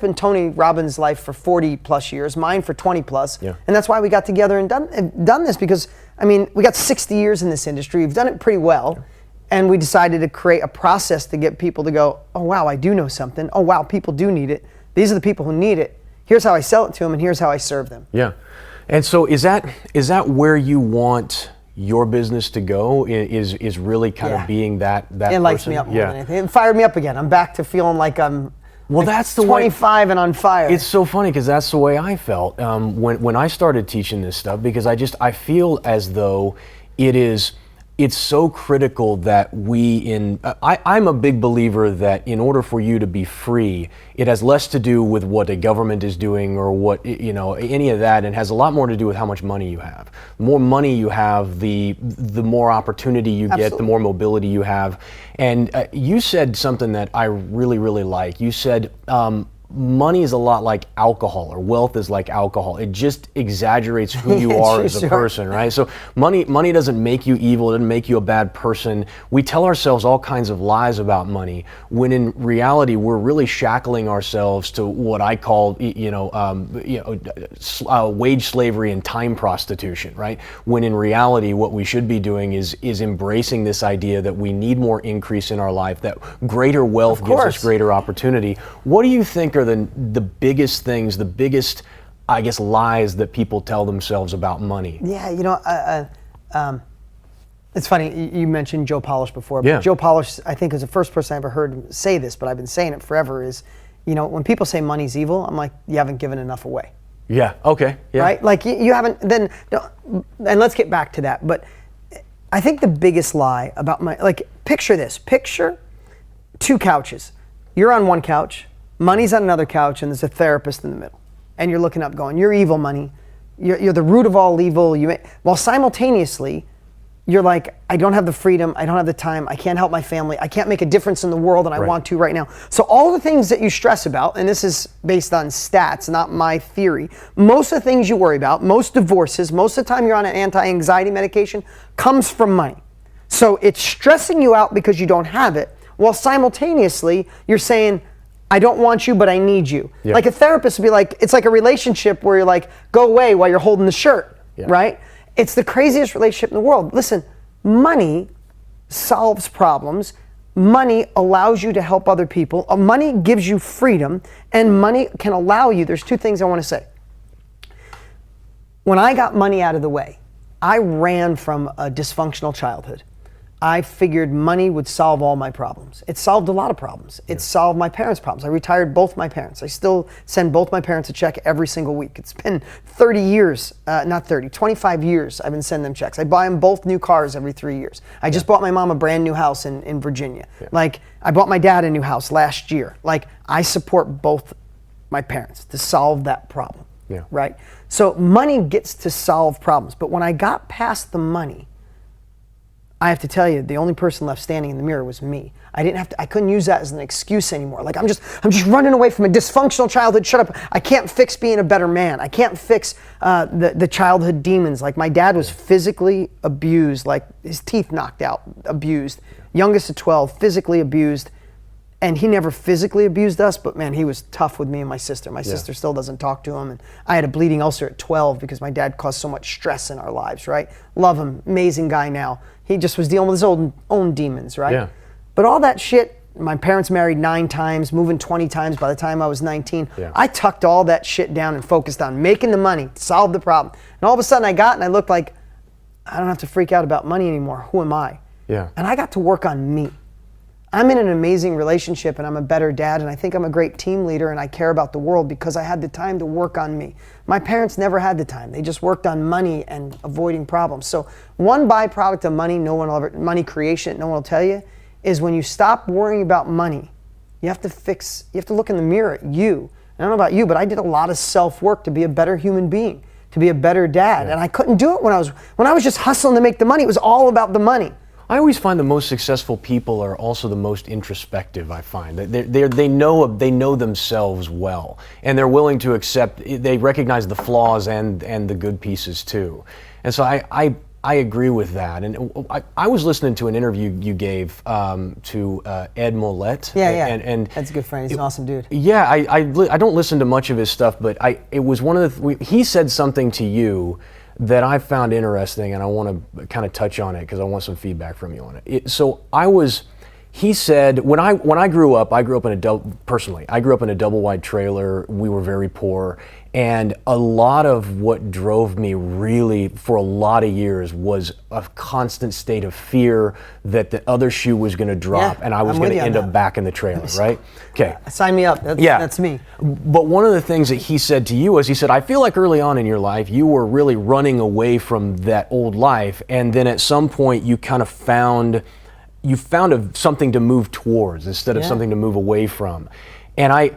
been Tony Robbins' life for 40 plus years, mine for 20 plus. Yeah. And that's why we got together and done this, because we got 60 years in this industry. We've done it pretty well. Yeah. And we decided to create a process to get people to go, oh wow, I do know something. Oh wow, people do need it. These are the people who need it. Here's how I sell it to them, and here's how I serve them. Yeah. And so is that where you want your business to go? Is really kind of being that it lights me up more than anything. It fired me up again. I'm back to feeling like I'm that's the 25 and on fire. It's so funny because that's the way I felt when I started teaching this stuff, because I feel as though it's so critical that I'm a big believer that in order for you to be free, it has less to do with what a government is doing or what, any of that, and has a lot more to do with how much money you have. The more money you have, the more opportunity you get, the more mobility you have. And you said something that I really, really like. You said, money is a lot like alcohol, or wealth is like alcohol. It just exaggerates who you are as a person, right? So money doesn't make you evil. It doesn't make you a bad person. We tell ourselves all kinds of lies about money, when in reality we're really shackling ourselves to what I call, wage slavery and time prostitution, right? When in reality, what we should be doing is embracing this idea that we need more increase in our life, that greater wealth gives us greater opportunity. What do you think are the biggest things, the biggest, I guess, lies that people tell themselves about money? Yeah, it's funny, you mentioned Joe Polish before, but Joe Polish, I think, is the first person I ever heard say this, but I've been saying it forever, is, when people say money's evil, I'm like, you haven't given enough away. Yeah, okay. Yeah. Right? Like, you haven't, and let's get back to that, but I think the biggest lie about money, like, picture this, picture two couches. You're on one couch, money's on another couch, and there's a therapist in the middle. And you're looking up going, you're evil, money. You're the root of all evil. While simultaneously, you're like, I don't have the freedom, I don't have the time, I can't help my family, I can't make a difference in the world, and I want to right now. So all the things that you stress about, and this is based on stats, not my theory, most of the things you worry about, most divorces, most of the time you're on an anti-anxiety medication, comes from money. So it's stressing you out because you don't have it, while simultaneously you're saying, I don't want you, but I need you. Yeah. Like a therapist would be like, it's like a relationship where you're like, go away while you're holding the shirt, right? It's the craziest relationship in the world. Listen, money solves problems. Money allows you to help other people. Money gives you freedom, and money can allow you. There's two things I want to say. When I got money out of the way, I ran from a dysfunctional childhood. I figured money would solve all my problems. It solved a lot of problems. It solved my parents' problems. I retired both my parents. I still send both my parents a check every single week. It's been 30 years, 25 years I've been sending them checks. I buy them both new cars every 3 years. I just bought my mom a brand new house in Virginia. Yeah. Like, I bought my dad a new house last year. Like, I support both my parents to solve that problem, right? So money gets to solve problems. But when I got past the money, I have to tell you, the only person left standing in the mirror was me. I couldn't use that as an excuse anymore. Like, I'm just running away from a dysfunctional childhood. Shut up. I can't fix being a better man. I can't fix the childhood demons. Like, my dad was physically abused, like his teeth knocked out, abused. Youngest of 12, physically abused. And he never physically abused us, but man, he was tough with me and my sister. My sister still doesn't talk to him. And I had a bleeding ulcer at 12 because my dad caused so much stress in our lives, right? Love him, amazing guy now. He just was dealing with his own demons, right? Yeah. But all that shit my parents married 9 times, moving 20 times by the time I was 19. Yeah. I tucked all that shit down and focused on making the money to solve the problem. And all of a sudden I looked like, I don't have to freak out about money anymore. Who am I? Yeah. And I got to work on me. I'm in an amazing relationship and I'm a better dad and I think I'm a great team leader and I care about the world because I had the time to work on me. My parents never had the time. They just worked on money and avoiding problems. So one byproduct of money, money creation, no one will tell you, is when you stop worrying about money, you have to look in the mirror at you. I don't know about you, but I did a lot of self-work to be a better human being, to be a better dad. And I couldn't do it when I was just hustling to make the money. It was all about the money. I always find the most successful people are also the most introspective. I find they know themselves well, and they're willing to accept. They recognize the flaws and the good pieces too. And so I agree with that. And I was listening to an interview you gave to Ed Mollett. Yeah. And that's a good friend. He's an awesome dude. Yeah, I don't listen to much of his stuff, but it was one of he said something to you that I found interesting, and I want to kind of touch on it because I want some feedback from you on it. He said, when I grew up in a double wide trailer. We were very poor, and a lot of what drove me really for a lot of years was a constant state of fear that the other shoe was going to drop and I was going to end up back in the trailer, right? Okay. Sign me up. That's me. But one of the things that he said to you was, he said, I feel like early on in your life, you were really running away from that old life, and then at some point you kind of found something to move towards instead of something to move away from. And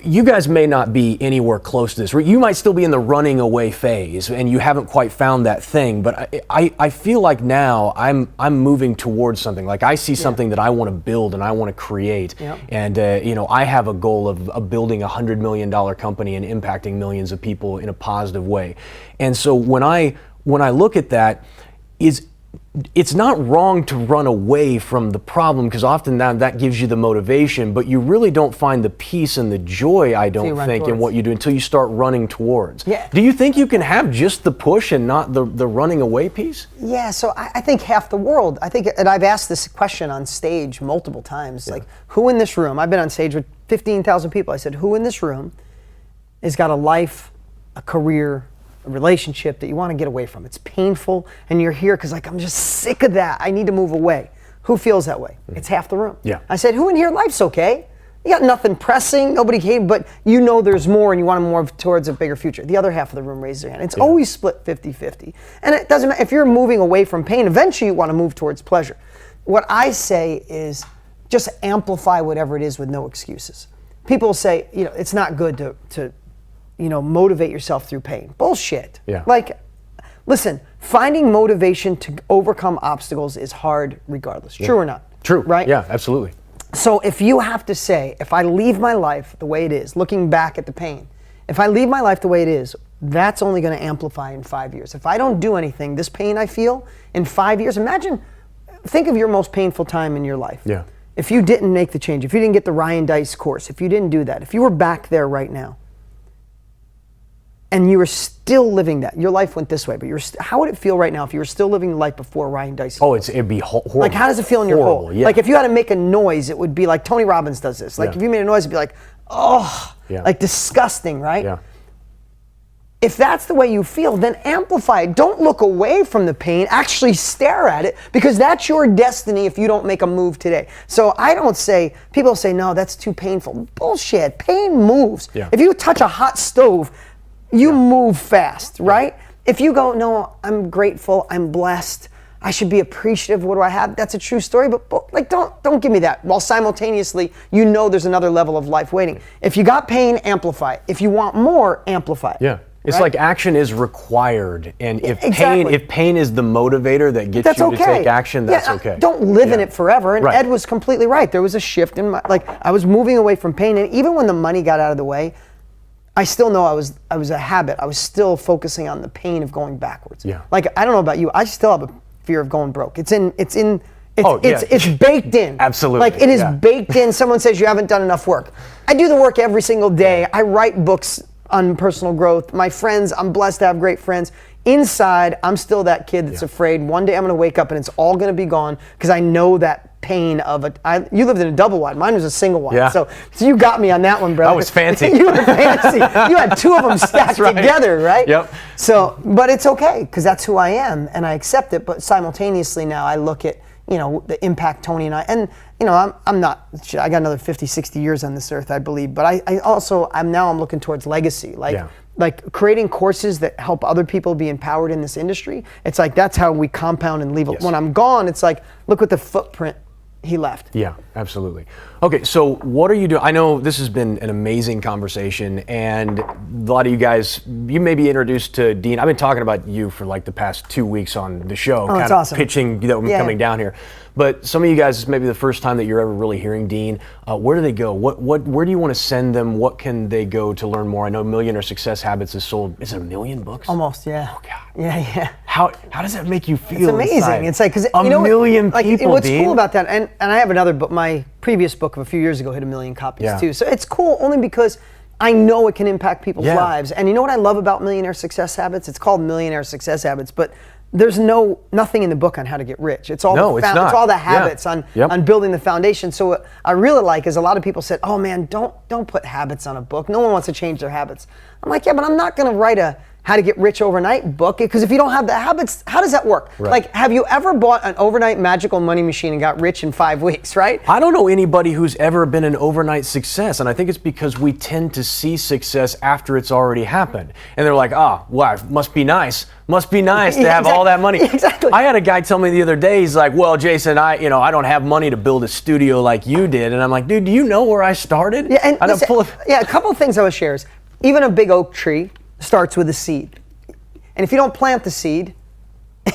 you guys may not be anywhere close to this. You might still be in the running away phase and you haven't quite found that thing, but I feel like now I'm moving towards something. Like I see something that I want to build and I want to create. Yep. And I have a goal of building a $100 million company and impacting millions of people in a positive way. And so when I look at that, it's not wrong to run away from the problem, because often that gives you the motivation, but you really don't find the peace and the joy, I don't think, in what you do until you start running towards. Yeah. Do you think you can have just the push and not the running away piece? Yeah, so I think half the world, and I've asked this question on stage multiple times, like, who in this room, I've been on stage with 15,000 people, I said, who in this room has got a life, a career, a relationship that you want to get away from? It's painful and you're here because I'm just sick of that. I need to move away. Who feels that way? It's half the room. Yeah. I said, who in here, life's okay? You got nothing pressing, nobody came, but you know there's more and you want to move towards a bigger future. The other half of the room raises their hand. It's always split 50-50. And it doesn't matter, if you're moving away from pain, eventually you want to move towards pleasure. What I say is just amplify whatever it is with no excuses. People say, it's not good to motivate yourself through pain. Bullshit. Yeah. Listen, finding motivation to overcome obstacles is hard regardless. True or not? True. Right? Yeah, absolutely. So if you have to say, if I leave my life the way it is, looking back at the pain, if I leave my life the way it is, that's only going to amplify in 5 years. If I don't do anything, this pain I feel in 5 years, think of your most painful time in your life. Yeah. If you didn't make the change, if you didn't get the Ryan Dice course, if you didn't do that, if you were back there right now, and you were still living that, your life went this way, but how would it feel right now if you were still living the life before Ryan Dice? Oh, it'd be horrible. Like, how does it feel in your hole? Yeah. Like, if you had to make a noise, it would be like Tony Robbins does this. Like, if you made a noise, it'd be like, like disgusting, right? Yeah. If that's the way you feel, then amplify it. Don't look away from the pain. Actually stare at it, because that's your destiny if you don't make a move today. So people say, no, that's too painful. Bullshit. Pain moves. Yeah. If you touch a hot stove, you move fast, right? If you go, no, I'm grateful, I'm blessed, I should be appreciative of what do I have, that's a true story, but don't give me that. While simultaneously, there's another level of life waiting. If you got pain, amplify it. If you want more, amplify it. Yeah. It's like action is required, and if pain is the motivator that gets you to take action, that's okay. Don't live in it forever. And Ed was completely right. There was a shift in I was moving away from pain, and even when the money got out of the way, I still know I was a habit. I was still focusing on the pain of going backwards. Yeah. I don't know about you. I still have a fear of going broke. It's baked in. Absolutely. It is baked in. Someone says you haven't done enough work. I do the work every single day. I write books on personal growth. My friends, I'm blessed to have great friends. Inside, I'm still that kid that's afraid one day I'm going to wake up and it's all going to be gone, because I know that pain of you lived in a double wide. Mine was a single wide. Yeah. So you got me on that one, brother. I was fancy. You were fancy. You had two of them stacked together, right? Yep. So, but it's okay because that's who I am and I accept it. But simultaneously now I look at, the impact Tony and I, and I'm not, I got another 50, 60 years on this earth, I believe. But I'm looking towards legacy. Like creating courses that help other people be empowered in this industry. It's like, that's how we compound and leave. Yes. When I'm gone, it's like, look what the footprint he left. Yeah, absolutely. Okay, so what are you doing? I know this has been an amazing conversation, and a lot of you guys, you may be introduced to Dean. I've been talking about you for like the past 2 weeks on the show, kind of awesome. Pitching coming down here. But some of you guys, this may be the first time that you're ever really hearing Dean. Where do they go? Where do you want to send them? What can they go to learn more? I know Millionaire Success Habits has sold, is it 1 million books? Almost, yeah. Oh, God. Yeah. How does that make you feel? It's amazing. Inside? It's like, because a million people, what's Dean? cool about that, and I have another book, my previous book of a few years ago hit 1 million copies too. So it's cool only because I know it can impact people's lives. And you know what I love about Millionaire Success Habits? It's called Millionaire Success Habits, but there's nothing in the book on how to get rich. It's all it's all the habits on building the foundation. So what I really like is a lot of people said, "Oh man, don't put habits on a book. No one wants to change their habits." I'm like, yeah, but I'm not going to write a how to get rich overnight book, because if you don't have the habits, how does that work? Right. Like, have you ever bought an overnight magical money machine and got rich in 5 weeks, right? I don't know anybody who's ever been an overnight success, and I think it's because we tend to see success after it's already happened. And they're like, wow, must be nice to have all that money. Exactly. I had a guy tell me the other day, he's like, well, Jason, I don't have money to build a studio like you did. And I'm like, dude, do you know where I started? Yeah, and listen, a couple of things I would share is, even a big oak tree starts with a seed. And if you don't plant the seed,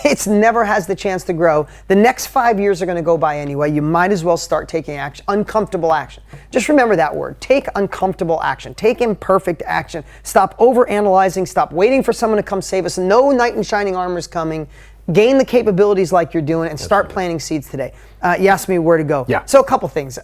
it never has the chance to grow. The next 5 years are going to go by anyway. You might as well start taking action, uncomfortable action. Just remember that word. Take uncomfortable action. Take imperfect action. Stop overanalyzing. Stop waiting for someone to come save us. No knight in shining armor is coming. Gain the capabilities like you're doing and start planting seeds today. You asked me where to go. Yeah. So a couple things.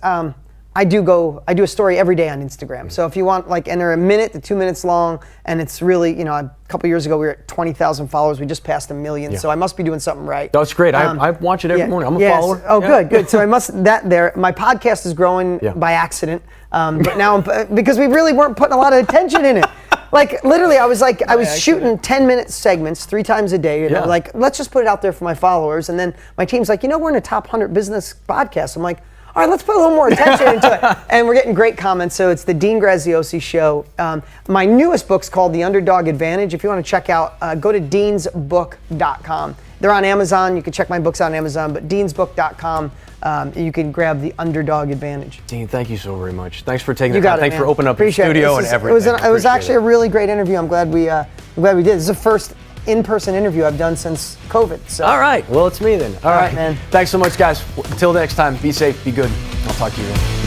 I do a story every day on Instagram. So if you want, and they're 1 minute to 2 minutes long, and it's really, a couple years ago we were at 20,000 followers. We just passed 1 million, so I must be doing something right. That's great. I watch it every morning. I'm a follower. Oh, good. So my podcast is growing by accident, but now because we really weren't putting a lot of attention in it. Like literally, I was shooting 10-minute segments 3 times a day. Let's just put it out there for my followers. And then my team's like, we're in a top 100 business podcast. I'm like, all right, let's put a little more attention into it. And we're getting great comments. So it's the Dean Graziosi Show. My newest book's called The Underdog Advantage. If you want to check out, go to deansbook.com. They're on Amazon. You can check my books on Amazon, but deansbook.com, you can grab The Underdog Advantage. Dean, thank you so very much. Thanks for taking the time. Thanks for opening up Appreciate your studio and everything. It was actually a really great interview. I'm glad we did. This is the first in-person interview I've done since COVID. So. All right. Well, it's me then. All right, man. Thanks so much, guys. Until next time, be safe, be good. I'll talk to you then.